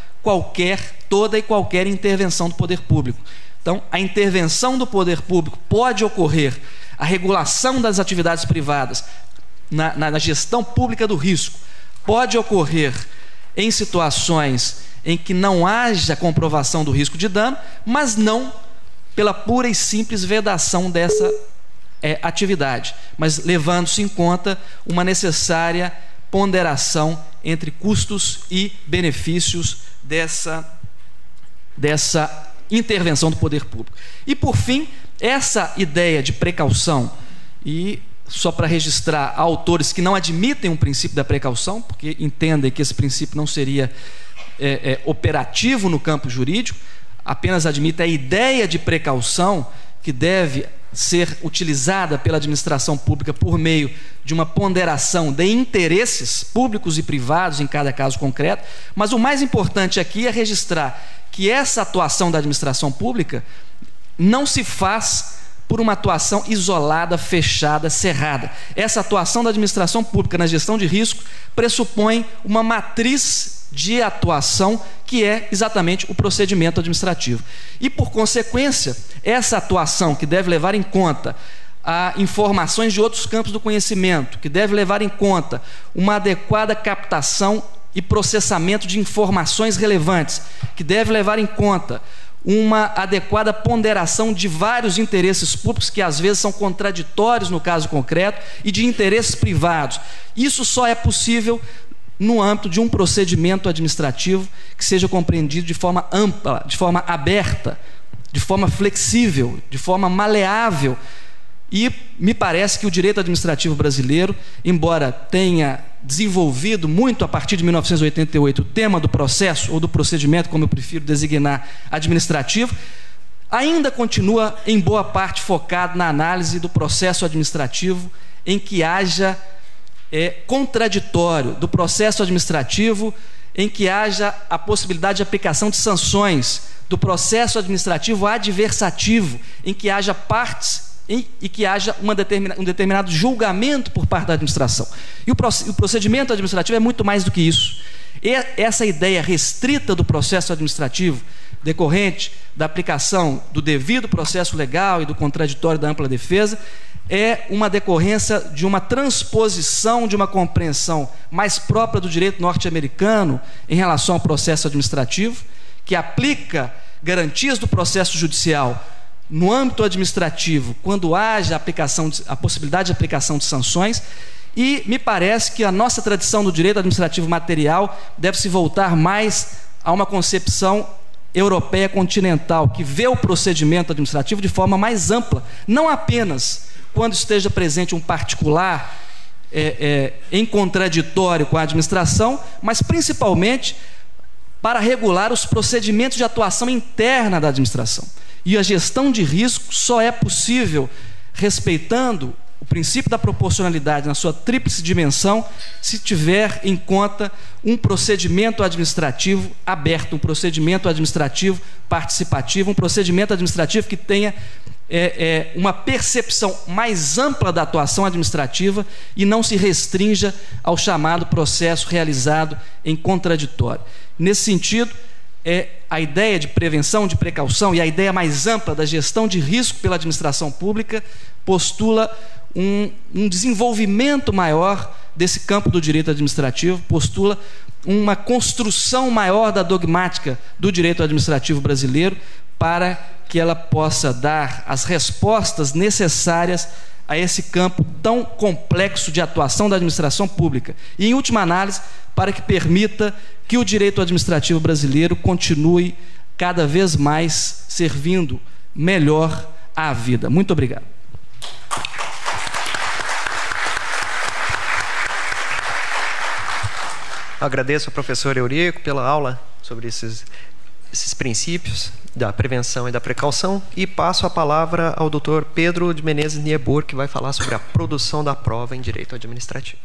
H: toda e qualquer intervenção do poder público. Então, a intervenção do poder público pode ocorrer, a regulação das atividades privadas na gestão pública do risco pode ocorrer em situações em que não haja comprovação do risco de dano, mas não pela pura e simples vedação dessa atividade, mas levando-se em conta uma necessária ponderação entre custos e benefícios dessa intervenção do poder público. E, por fim, essa ideia de precaução, e só para registrar autores que não admitem um princípio da precaução, porque entendem que esse princípio não seria operativo no campo jurídico, apenas admite a ideia de precaução que deve ser utilizada pela administração pública por meio de uma ponderação de interesses públicos e privados em cada caso concreto. Mas o mais importante aqui é registrar que essa atuação da administração pública não se faz por uma atuação isolada, fechada, cerrada. Essa atuação da administração pública na gestão de risco pressupõe uma matriz de atuação que é exatamente o procedimento administrativo. E, por consequência, essa atuação que deve levar em conta informações de outros campos do conhecimento, que deve levar em conta uma adequada captação e processamento de informações relevantes, que deve levar em conta uma adequada ponderação de vários interesses públicos que às vezes são contraditórios no caso concreto e de interesses privados. Isso só é possível no âmbito de um procedimento administrativo que seja compreendido de forma ampla, de forma aberta, de forma flexível, de forma maleável. E me parece que o direito administrativo brasileiro, embora tenha desenvolvido muito a partir de 1988 o tema do processo ou do procedimento, como eu prefiro designar, administrativo, ainda continua em boa parte focado na análise do processo administrativo em que haja contraditório, do processo administrativo em que haja a possibilidade de aplicação de sanções, do processo administrativo adversativo, em que haja partes e que haja um determinado julgamento por parte da administração. E o procedimento administrativo é muito mais do que isso. Essa ideia restrita do processo administrativo, decorrente da aplicação do devido processo legal e do contraditório da ampla defesa, é uma decorrência de uma transposição, de uma compreensão mais própria do direito norte-americano em relação ao processo administrativo, que aplica garantias do processo judicial no âmbito administrativo, quando haja a possibilidade de aplicação de sanções. E me parece que a nossa tradição do direito administrativo material deve se voltar mais a uma concepção europeia continental, que vê o procedimento administrativo de forma mais ampla, não apenas quando esteja presente um particular em contraditório com a administração, mas principalmente para regular os procedimentos de atuação interna da administração. E a gestão de risco só é possível respeitando o princípio da proporcionalidade na sua tríplice dimensão, se tiver em conta um procedimento administrativo aberto, um procedimento administrativo participativo, um procedimento administrativo que tenha uma percepção mais ampla da atuação administrativa e não se restrinja ao chamado processo realizado em contraditório. Nesse sentido, a ideia de prevenção, de precaução e a ideia mais ampla da gestão de risco pela administração pública postula um desenvolvimento maior desse campo do direito administrativo, postula uma construção maior da dogmática do direito administrativo brasileiro para que ela possa dar as respostas necessárias a esse campo tão complexo de atuação da administração pública e, em última análise, para que permita que o direito administrativo brasileiro continue cada vez mais servindo melhor à vida. Muito obrigado.
G: Agradeço ao professor Eurico pela aula sobre esses princípios da prevenção e da precaução e passo a palavra ao Dr. Pedro de Menezes Niebuhr, que vai falar sobre a produção da prova em direito administrativo.